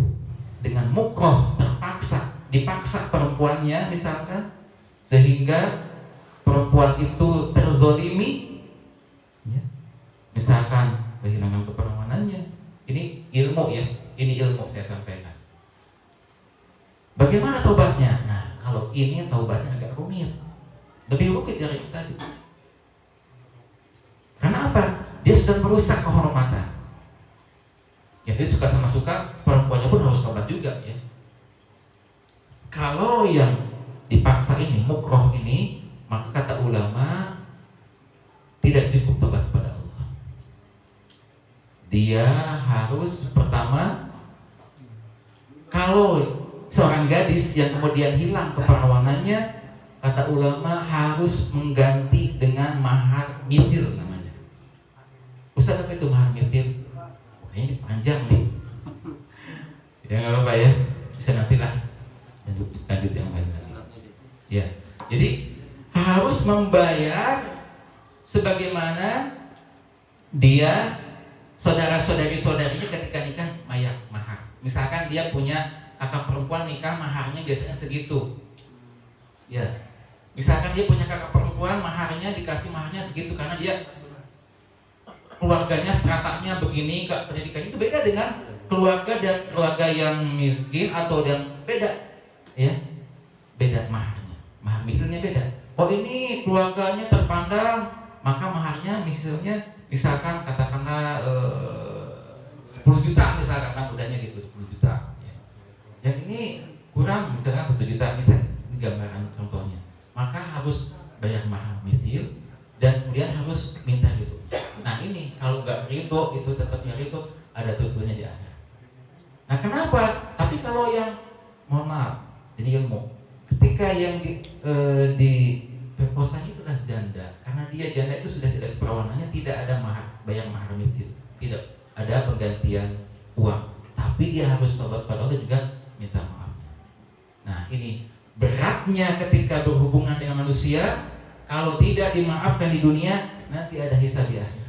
dengan mukroh, terpaksa, dipaksa perempuannya misalkan, sehingga perempuan itu terzolimi, ya, misalkan kehilangan keperawanannya. Ini ilmu ya, ini ilmu saya sampaikan. Bagaimana taubatnya? Nah, kalau ini taubatnya agak rumit, lebih rumit dari yang tadi. Karena apa? Dia sudah merusak kehormatan. Ya, dia suka sama suka, perempuannya pun harus taubat juga ya. Kalau yang dipaksa ini, mukroh ini, maka kata ulama tidak cukup tobat kepada Allah. Dia harus pertama, kalau seorang gadis yang kemudian hilang keperawanannya, kata ulama harus mengganti dengan mahar mitil namanya. Ustaz, apa itu mahar mitil? Ini panjang nih. Ya nggak apa-apa ya, bisa nantilah lanjut yang lain. Ya, jadi harus membayar sebagaimana dia saudarinya ketika nikah mahar. Misalkan dia punya kakak perempuan nikah, maharnya biasanya segitu. Ya, misalkan dia punya kakak perempuan, maharnya dikasih maharnya segitu karena dia keluarganya stratanya begini, pendidikannya itu beda dengan keluarga yang miskin atau yang beda, ya, beda maharnya, mahar misalnya beda. Oh, ini keluarganya terpandang, maka maharnya misalkan katakanlah 10 juta misalkan, mudahnya gitu 10 juta. Yang ini kurang, misalkan 1 juta misalnya, ini gambaran contohnya. Maka harus bayar mahar mitil dan kemudian harus minta gitu. Nah ini kalau nggak ridho itu tetapnya ridho, ada tujuannya di akhir. Nah kenapa? Tapi kalau yang mohon maaf, ini ilmu, ketika yang di perkosaan itu adalah janda, karena dia janda itu sudah tidak perawanannya, tidak ada bayar mahar mitil, tidak ada penggantian uang, tapi dia harus tobat pada Allah juga minta maaf. Nah ini beratnya ketika berhubungan dengan manusia. Kalau tidak dimaafkan di dunia, nanti ada hisab di akhir.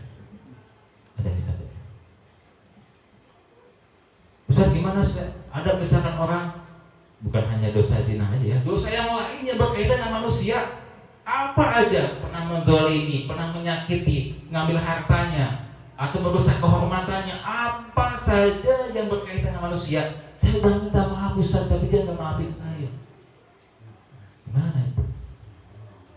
Ada hisab. Ustaz, gimana Ustaz? Ada misalkan orang, bukan hanya dosa zina aja ya, dosa yang lainnya berkaitan dengan manusia, apa aja, pernah menzalimi, pernah menyakiti, ngambil hartanya, atau merusak kehormatannya, apa saja yang berkaitan dengan manusia. Saya udah minta maaf Ustaz, tapi dia nggak maafin saya. Gimana itu?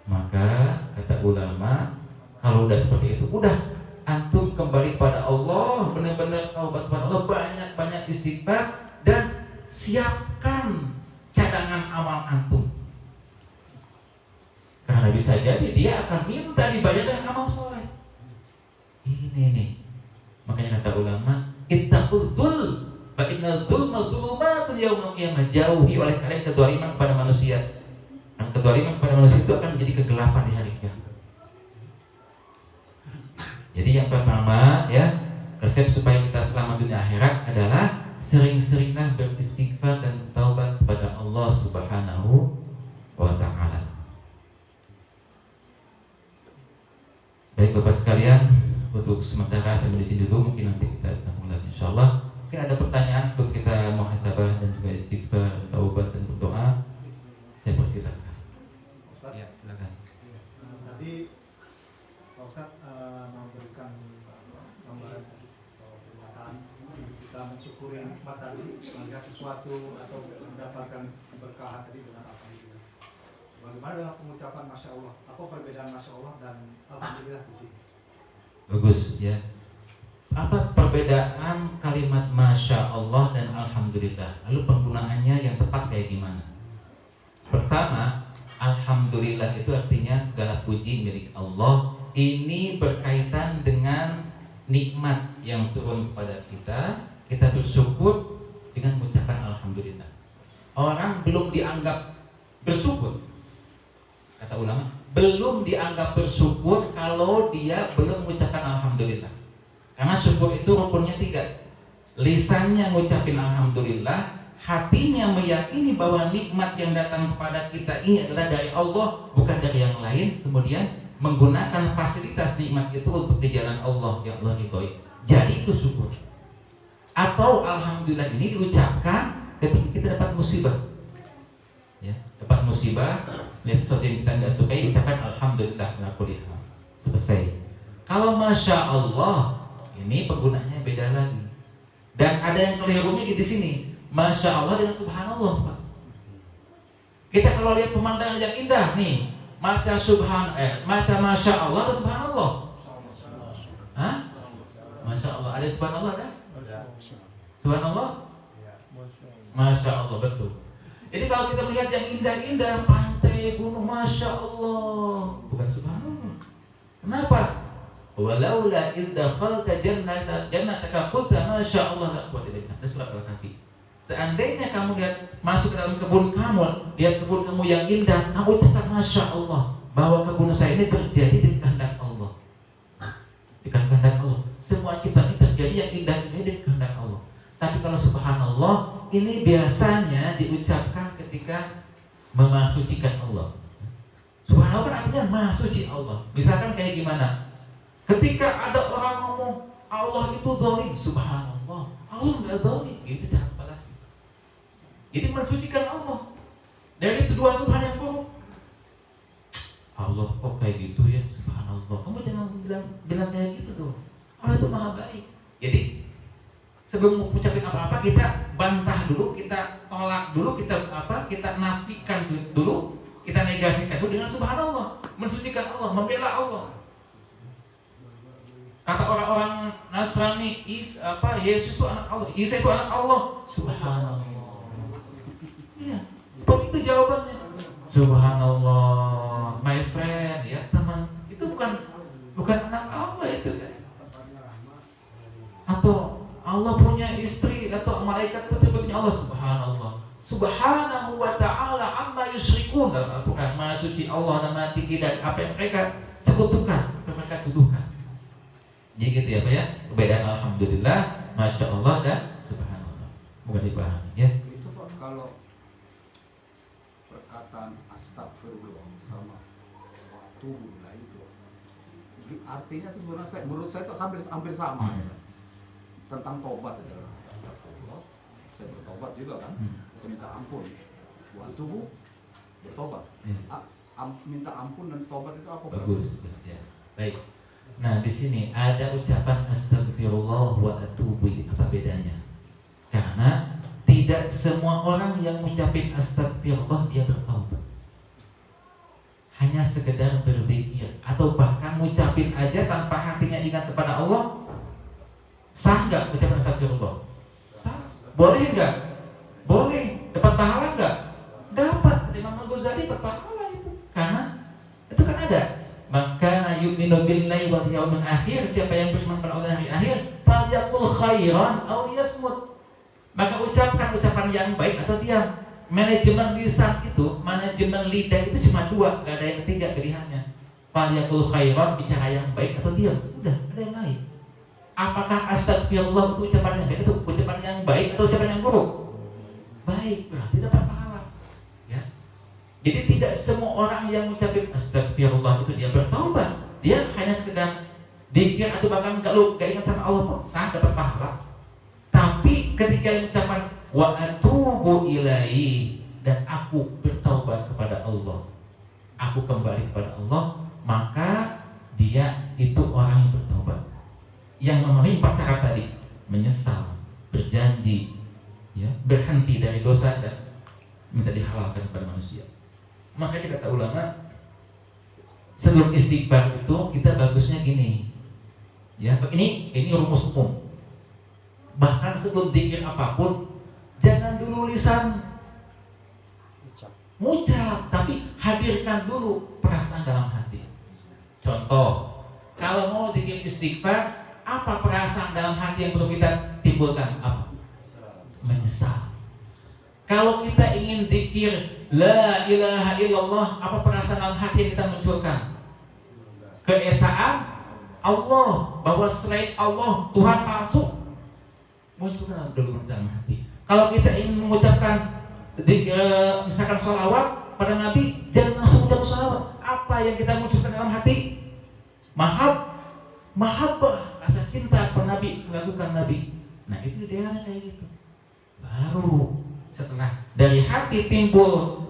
Maka kata ulama, kalau udah seperti itu, udah antum kembali pada Allah, benar-benar taubat kepada Allah, banyak-banyak istighfar, dan siapkan cadangan amal antum. Karena bisa jadi dia akan minta dibayar dengan amal soleh. Ini nih, makanya kata ulama, ittaqul dzul, fa innal dzulma dzulumatun yaumil qiyamah. Jauhi oleh kalian kedzaliman kepada manusia. Dan kedzaliman kepada manusia itu akan menjadi kegelapan di hari kiamat. Jadi yang pertama ya, resep supaya kita selamat dunia akhirat adalah sering-seringlah beristighfar dan taubat kepada Allah Subhanahu wa ta'ala. Baik Bapak sekalian, untuk sementara sampai di sini dulu, mungkin nanti kita sambung lagi insyaallah. Mungkin ada pertanyaan sebelum kita muhasabah dan juga istighfar, taubat dan berdoa. Saya persilakan. Ya, silakan. Tadi Pak Ustaz memberikan gambaran atau pernyataan kita mensyukuri nikmat tadi, melihat sesuatu atau mendapatkan keberkahan tadi dengan apa itu. Bagaimana dengan pengucapan Masya Allah? Apa perbedaan Masya Allah dan Alhamdulillah di sini? Bagus ya. Apa perbedaan kalimat Masya Allah dan Alhamdulillah? Lalu penggunaannya yang tepat kayak gimana? Pertama, Alhamdulillah itu artinya segala puji milik Allah. Ini berkaitan dengan nikmat yang turun kepada kita. Kita bersyukur dengan mengucapkan Alhamdulillah. Orang belum dianggap bersyukur, kata ulama, belum dianggap bersyukur kalau dia belum mengucapkan Alhamdulillah. Karena syukur itu rukunnya 3. Lisannya ngucapin Alhamdulillah, hatinya meyakini bahwa nikmat yang datang kepada kita ini adalah dari Allah, bukan dari yang lain. Kemudian menggunakan fasilitas nikmat itu untuk di jalan Allah yang Allah ridhoi. Jadi itu syukur. Atau Alhamdulillah ini diucapkan ketika kita dapat musibah. Ya, dapat musibah, lihat sesuatu yang kita nggak sukai, ucapkan Alhamdulillah ala kulli hal. Selesai. Kalau Masya Allah, ini penggunaannya beda lagi. Dan ada yang kelirunya di sini. Masya Allah dan Subhanallah, Pak. Kita kalau lihat pemandangan yang indah nih, maca Masya Allah atau Subhanallah? Hah? Masya Allah. Ada Subhanallah ada? Subhanallah? Masya Allah, betul. Jadi kalau kita melihat yang indah-indah, pantai, gunung, Masya Allah, bukan Subhanallah. Kenapa? Walaula idh dakhalta jannataka qulta Masya Allah la quwwata illa billah. Surat Al-Kahfi. Seandainya kamu masuk ke dalam kebun kamu, lihat kebun kamu yang indah, kamu ucapkan Masya Allah, bahwa kebun saya ini terjadi di kehendak Allah. Di kehendak Allah. Semua ciptaan ini terjadi yang indah ini di kehendak Allah. Tapi kalau Subhanallah, ini biasanya diucapkan ketika memasucikan Allah. Subhanallah kan artinya maha suci Allah. Misalkan kayak gimana? Ketika ada orang ngomong Allah itu zalim, Subhanallah, Allah nggak zalim, itu cara balasnya. Jadi mensucikan Allah dari tuduhan-tuduhan yang buruk. Allah kok kayak gitu ya, Subhanallah. Kamu jangan bilang kayak gitu tuh. Allah itu maha baik. Jadi sebelum mengucapkan apa-apa, kita bantah dulu, kita tolak dulu, kita nafikan dulu, kita negasikan dulu dengan Subhanallah, mensucikan Allah, membela Allah. Kata orang-orang Nasrani, Yesus itu anak Allah, Isa itu anak Allah. Subhanallah. Ya, seperti itu jawabannya. Subhanallah, my friend, ya teman, itu bukan anak Allah itu kan. Atau Allah punya istri atau malaikat putri-putrinya Allah. Subhanallah, Subhanahu wa ta'ala amma yusyrikun. Bukan maha suci Allah dan maha tinggi dari apa yang mereka sekutukan, apa yang mereka tuduhkan. Jadi gitu ya Pak ya, perbedaan Alhamdulillah, Masya Allah dan Subhanallah. Moga dipahami ya. Itu Pak, kalau perkataan astagfirullah sama watubulah itu artinya sebenarnya menurut saya itu hampir sama ya. Tentang tobat ya. Astagfirullah, saya bertobat juga kan, saya minta ampun. Watubu bertobat. Minta ampun dan tobat itu apa? Bagus ya. Baik. Nah di sini ada ucapan astagfirullah wa atubu ilaih. Apa bedanya? Karena tidak semua orang yang mengucapin astagfirullah dia bertaubat. Hanya sekedar berpikir atau bahkan ngucapin aja tanpa hatinya ingat kepada Allah. Sah nggak ucapan astagfirullah? Sah. Boleh nggak? Boleh. Dapat pahala nggak? Dapat. Imam Al-Ghazali berpahala itu. Karena itu kan ada. Maka yu'minu billahi wal yawmil akhir, siapa yang beriman pada Allah hari akhir, falyaqul khairan aw liyasmut. Maka ucapkan ucapan yang baik atau diam. Manajemen lisan itu, manajemen lidah itu cuma 2, enggak ada yang ketiga pilihannya. Falyaqul khairan, bicara yang baik atau diam. Udah, ada yang lain. Apakah astagfirullah itu ucapan yang baik, itu ucapan yang baik atau ucapan yang buruk? Baik, berarti dapat pahala. Ya. Jadi tidak semua orang yang mengucapkan astagfirullah itu dia bertaubat. Dia hanya sekedar dikir atau bahkan gak ingat sama Allah pun sah dapat pahala. Tapi ketika yang mengucapkan wa atubu ilaihi, dan aku bertaubat kepada Allah, aku kembali kepada Allah, maka dia itu orang yang bertaubat, yang memenuhi 4 syarat tadi. Menyesal, berjanji, ya, berhenti dari dosa dan minta dihalalkan kepada manusia. Makanya kata ulama, sebelum istighfar itu kita bagusnya gini, ya, ini rumus umum. Bahkan sebelum zikir apapun, jangan dulu lisan ngucap, tapi hadirkan dulu perasaan dalam hati. Contoh, kalau mau zikir istighfar, apa perasaan dalam hati yang perlu kita timbulkan? Apa? Menyesal. Kalau kita ingin zikir la ilaha illallah, apa perasaan dalam hati yang kita munculkan? Keesaan Allah, bahwa selain Allah Tuhan palsu, munculkan dulu dalam hati. Kalau kita ingin mengucapkan misalkan sholawat pada Nabi, jangan langsung ucap sholawat. Apa yang kita munculkan dalam hati? Mahabbah, rasa cinta kepada Nabi, melakukan Nabi. Nah, itu idealnya kayak gitu. Baru setelah dari hati timbul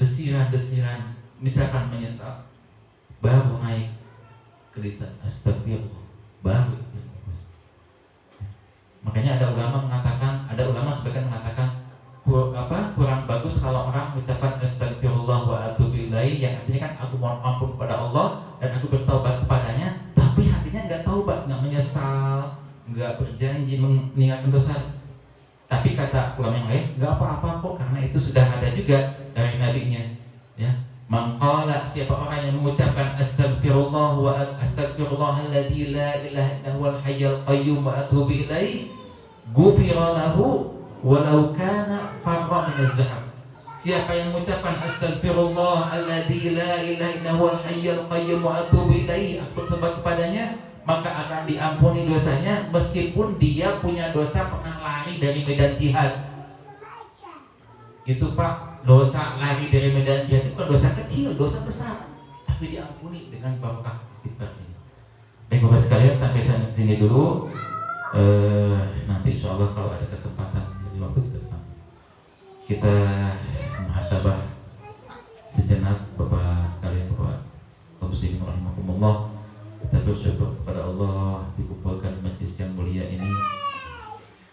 desiran-desiran, misalkan menyesal, baru naik ke lisan astagfirullah, baru. Makanya ada ulama sebagian mengatakan kurang bagus kalau orang mengucapkan astagfirullah wa atubu ilaih, yang artinya kan aku mohon ampun kepada Allah dan aku bertaubat kepadanya, tapi hatinya nggak taubat, nggak menyesal, nggak berjanji meninggalkan dosa. Tapi kata ulama yang lain, nggak apa-apa kok, karena itu sudah ada juga dari nabinya. Ya, mangqala, siapa orang yang mengucapkan astagfirullah wa astagfirullahalladzi la ilaha illa huwal hayyul qayyum wa atubu ilaih, ghufira lahu walau kana farra min az-zahab. Siapa yang mengucapkan astagfirullahalladzi la ilaha illa huwal hayyul qayyum wa atubu ilaih, aku bertobat kepadanya, maka akan diampuni dosanya meskipun dia punya dosa pernah lari dari medan jihad. Itu Pak, dosa lari dari medan jihad itu bukan dosa kecil, dosa besar, tapi diampuni dengan barokah istighfar ini. Baik Bapak sekalian, sampai sini dulu. Nanti insya Allah kalau ada kesempatan di waktu bersama, kita muhasabah sejenak Bapak sekalian, Bapak muslimin rahimakumullah. Kita bersyukur kepada Allah dikumpulkan majlis yang mulia ini.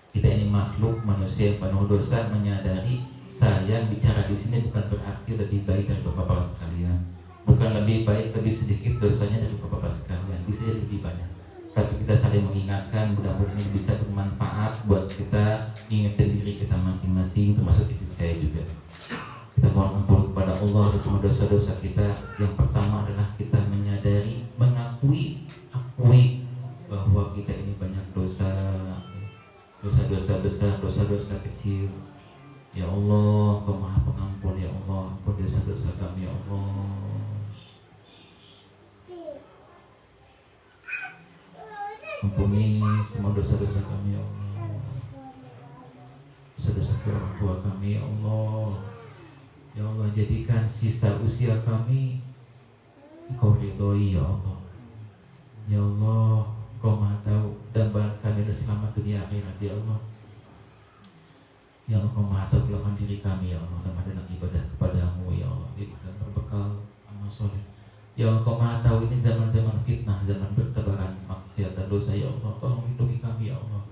Kita ini makhluk manusia yang penuh dosa, menyadari saya bicara di sini bukan berarti lebih baik dari bapak-bapak sekalian, bukan lebih baik lebih sedikit dosanya dari bapak-bapak sekalian, bisa lebih banyak. Tapi kita saling mengingatkan, mudah-mudahan ini bisa bermanfaat buat kita, ingetin diri kita masing-masing, termasuk diri saya juga. Kita mohon ampun kepada Allah atas semua dosa-dosa kita. Yang pertama adalah kita menyadari, akui bahwa kita ini banyak dosa-dosa besar, dosa-dosa kecil. Ya Allah, Kau Maha Pengampun. Ya Allah, ampun dosa-dosa kami. Ya Allah, ampuni semua dosa-dosa kami. Ya Allah, dosa-dosa orang tua kami. Ya Allah, ya Allah, jadikan sisa usia kami Kau ridhoi. Ya Allah, ya Allah, Kau Maha tahu, dan kami ada selamat dunia akhirat. Ya Allah, ya Allah, Kau Maha tahu kelemahan diri kami. Ya Allah, dan adalah ibadah kepadamu. Ya Allah, dan berbekal amal soleh. Ya Allah, Kau Maha tahu ini zaman-zaman fitnah, zaman bertebaran maksiat dan dosa. Ya Allah, tolong lindungi kami. Ya Allah,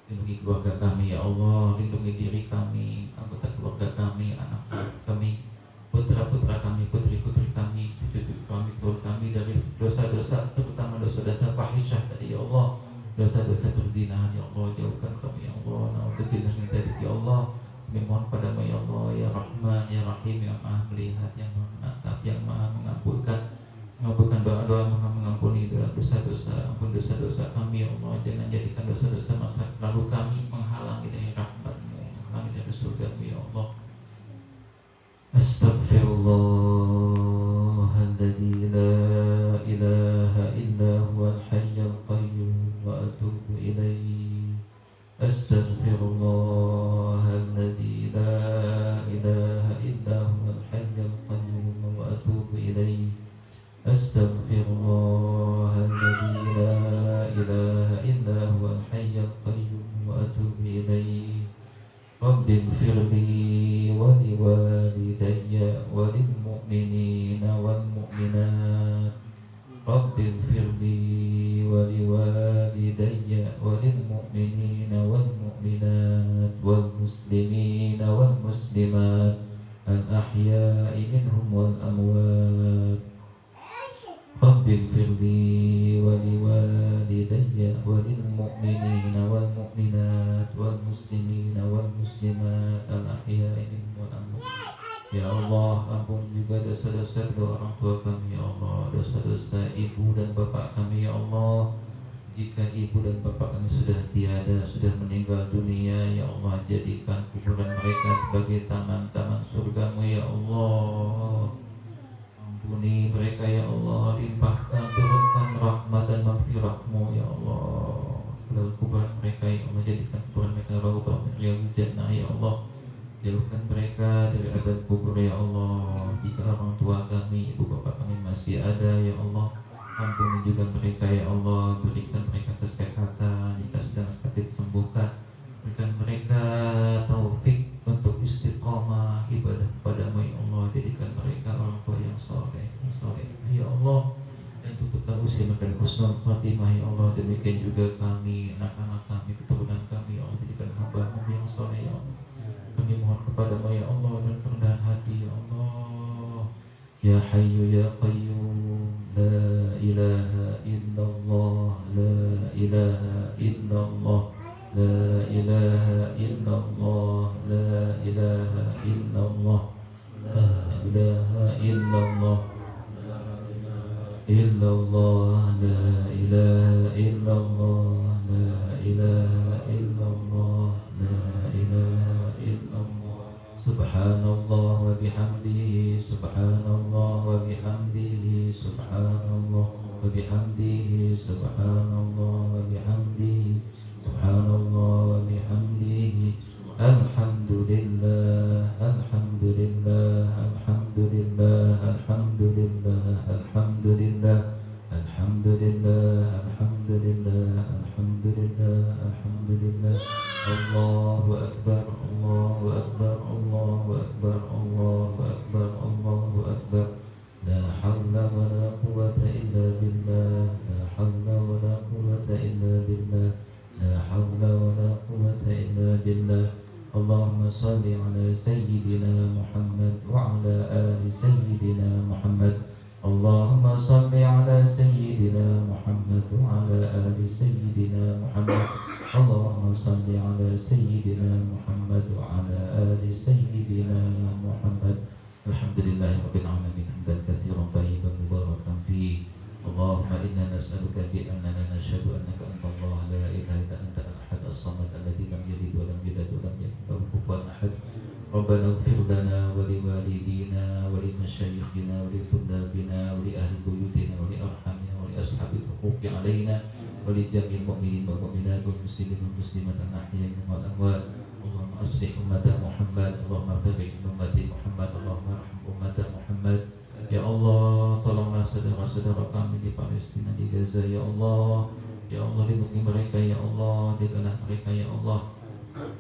lindungi keluarga kami. Ya Allah, lindungi diri kami, anggota keluarga kami, anak-anak kami, putra-putra kami, putri-putri kami, cucu-cucu kami, keluarga kami dari dosa-dosa, terutama dosa-dosa fahisyah tadi. Ya Allah, dosa-dosa perzinahan. Ya Allah, jauhkan kami. Ya Allah, na'udzubillah min dzalik. Ya Allah, kami mohon padamu. Ya Allah, ya Rahman, ya Rahim, yang Maha melihat, yang Maha menatap, yang Maha mengabulkan doa-doa, Maha mengampuni dosa-dosa. Ampun dosa-dosa kami. Ya Allah, jangan jadikan dosa-dosa masa lalu kami menghalangi dari rahmat-Mu, menghalangi dari surga-Mu. Ya Allah, Astaghfirullahalladzi la ilaha illa huwal hayyul qayyum wa atubu ilaihi. Astaghfirullahalladzi la ilaha illa huwal hayyul منهم والأموات رب اغفر لي ولوالدي وللمؤمنين والمؤمنات والمسلمين والمسلمات الأحياء منهم والأموات. Ya Allah, ampun juga dosa-dosa kedua orang tua kami, ya Allah, dosa-dosa ibu dan bapak kami, ya Allah. Jika ibu dan bapak kami sudah tiada, sudah meninggal dunia, ya Allah, jadikan kuburan mereka sebagai taman-taman surgamu, ya Allah. Ampuni mereka, ya Allah, limpahkan, turunkan rahmat dan maghfirah-Mu, ya Allah. Lalu kuburan mereka, ya Allah, jadikan kuburan mereka raudhah min riyadhil jannah, ya Allah. Jauhkan mereka dari azab kubur, ya Allah. Jika orang tua kami, ibu bapak kami masih ada, ya Allah, ampuni juga mereka, ya Allah. Berikan mereka kesehatan, jika sedang sakit sembuhkan. Berikan mereka taufik untuk istiqamah ibadah kepadamu, ya Allah. Jadikan mereka orang tua yang soleh, ya Allah. Dan tutuplah usia mereka dengan husnul khatimah, ya Allah. Demikian juga kami, anak-anak kami, keturunan kami, ya Allah. Jadikan hamba-Mu yang soleh, ya Allah. Kami mohon kepadamu, ya Allah, dan kerendahan hati, ya Allah. Ya Hayyu ya Qayyum, la ilaha illallah, la ilaha illallah, la ilaha illallah, la ilaha illallah, la ilaha illallah, illallah, la ilaha illallah, la ilaha illallah, la ilaha illallah. Subhanallah wa bihamdihi, subhanallah wa bihamdihi, subhanallah wa bihamdihi, subhanallah wa bihamdihi, subhanallah wa bihamdihi. Alhamdulillah, alhamdulillah, alhamdulillah, alhamdulillah, alhamdulillah, alhamdulillah, alhamdulillah, alhamdulillah, alhamdulillah. Allahu akbar, Allahu akbar, Allahu akbar, Allahu akbar, Allahu akbar. La hawla wa la quwwata illa billah, la hawla wa la quwwata illa billah, la hawla wa la quwwata illa billah. Allahumma salli ala sayyidina Muhammad wa ala ali sayyidina Muhammad. Allahumma salli ala sayyidina Muhammad wa ala ali sayyidina Muhammad. Allahumma salli ala sayyidina Muhammad wa ala ali sayyidina Muhammad. Alhamdulillahirabbil alamin, hamdan katsiran thayyiban mubarakan fi. Allahumma inna nas'aluka bi annana nashhadu annaka antallah la ilaha illa anta al-ahad as-samad alladzi lam yalid wa lam yulad wa lam yakul lahu kufuwan ahad. Rabbana ighfir lana wa liwalidina wa limashayikhina wa lithullabina wa li ahli buyutina wa li arhamina wa li ashabil huquqi alaina wa li jami'il mu'minin wal mu'minat wal muslimin wal muslimat al-ahya'i wal amwat. Allahumma aslih ummata Muhammad, Allahumma barik ummati Muhammad, Allahumma arham ummata Muhammad. Ya Allah, tolonglah saudara-saudara kami di Palestina, di Gaza, ya Allah. Ya Allah, lindungi mereka, ya Allah. Jagalah mereka, ya Allah.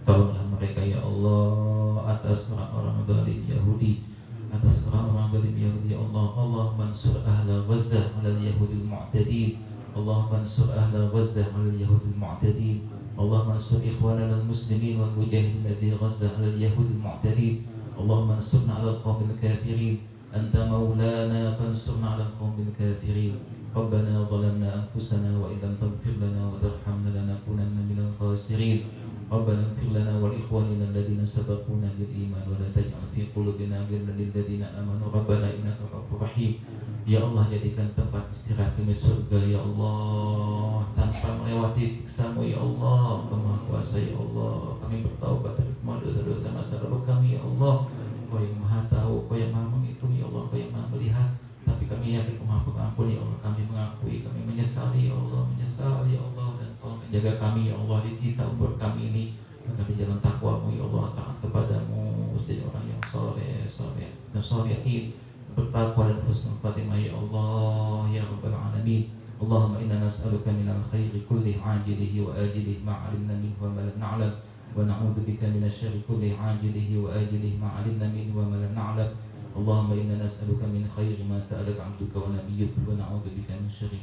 Tolonglah mereka, ya Allah, atas orang-orang zalim Yahudi, atas orang-orang zalim Yahudi, ya Allah. Allah mansur ahla Gaza ala Yahudil mu'tadin. Allah mansur ahla Gaza ala Yahudil mu'tadin. Allah mansur ikhwanana al-muslimin wal mujahidin di Gaza ala Yahudil mu'tadin. Allah mansurna ala al-qawmil kafirin. Anta maulana fansurna ala al-qawmil kafirin. Rabbana zalamna anfusana wa illam taghfir lana wa tarhamna lanakunanna minal khasirin. Rabbana ighfir lana wa li ikhwanina alladhina sabaquna bil iman wa la taj'al fi qulubina ghillan lil ladzina amanu rabbana innaka ghafurur rahim. Ya Allah, jadikan tempat istirahat kami surga, ya Allah, tanpa melewati siksa-Mu, ya Allah. Maha Kuasa, ya Allah, kami bertaubat dari semua dosa-dosa masa lalu kami, ya Allah. Kau yang Maha tahu, Kau yang Maha menghitung, ya Allah, Kau yang Maha melihat. Tapi kami yakin Kau Maha pengampun, ya Allah. Kami mengakui, kami menyesali, ya Allah, menyesali, ya Allah. Dan Tolong menjaga kami, ya Allah, di sisa umur kami ini agar di jalan takwa-Mu, ya Allah, taat kepadamu, jadi orang yang soleh, dan solehin, bertakwa dan husnul khatimah, ya Allah, ya Rabbal alamin. Allahumma inna nas'aluka minal khairi kulli ajilihi wa ajilihi ma 'alimna minhu wa ma lam na'lam. ونعوذ بك من الشر كله عاجله وآجله ما علمنا منه وما لم نعلم. اللهم إنا نسألك من خير ما سألك عبدك ونبيك ونعوذ بك من شر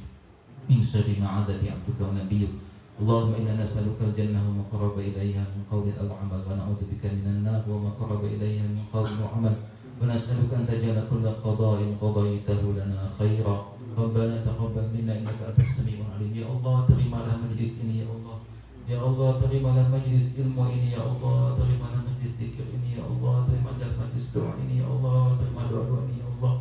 ما عادك عبدك ونبيك. اللهم إنا نسألك الجنة وما قرب إليها من قول أو عمل ونعوذ بك من النار وما قرب إليها من قول وعمل. ونسألك أن تجعل كل قضاء قضيته لنا خيرا. ربنا تقبل منا إنك أنت السميع العليم. Ya Allah, terimalah majlis ini ya Allah. Ya Allah, terimalah majlis ilmu ini ya Allah. Terimalah majlis zikir ini ya Allah. Terimalah majlis doa ini ya Allah. Terima doa ini ya Allah.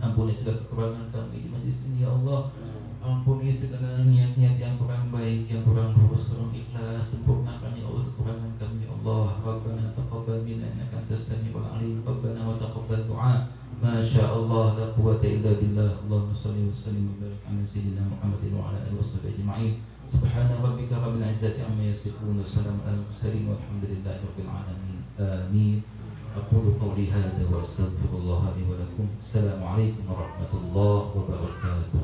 Ampuni segala kekurangan kami di majlis ini ya Allah. Ampuni segala niat-niat yang kurang baik, yang kurang lurus, kurang ikhlas. Sempurnakan ya Allah kekurangan kami ya Allah. Rabbana taqabbal minna innaka antas samiul alim. Rabbana wa taqabbal du'a. Masya Allah, la quwwata illa billah. Allahumma salli wa sallim wa barik ala sayyidina Muhammadin wa ala alihi wa sahbihi ajma'in. Subhana rabbika rabbil izzati amma yasifun wa salamun alal mursalin walhamdulillahi rabbil alamin. Amin. Aqulu qawli hadza wa astaghfirullah li wa lakum. Assalamu alaikum warahmatullahi wabarakatuh.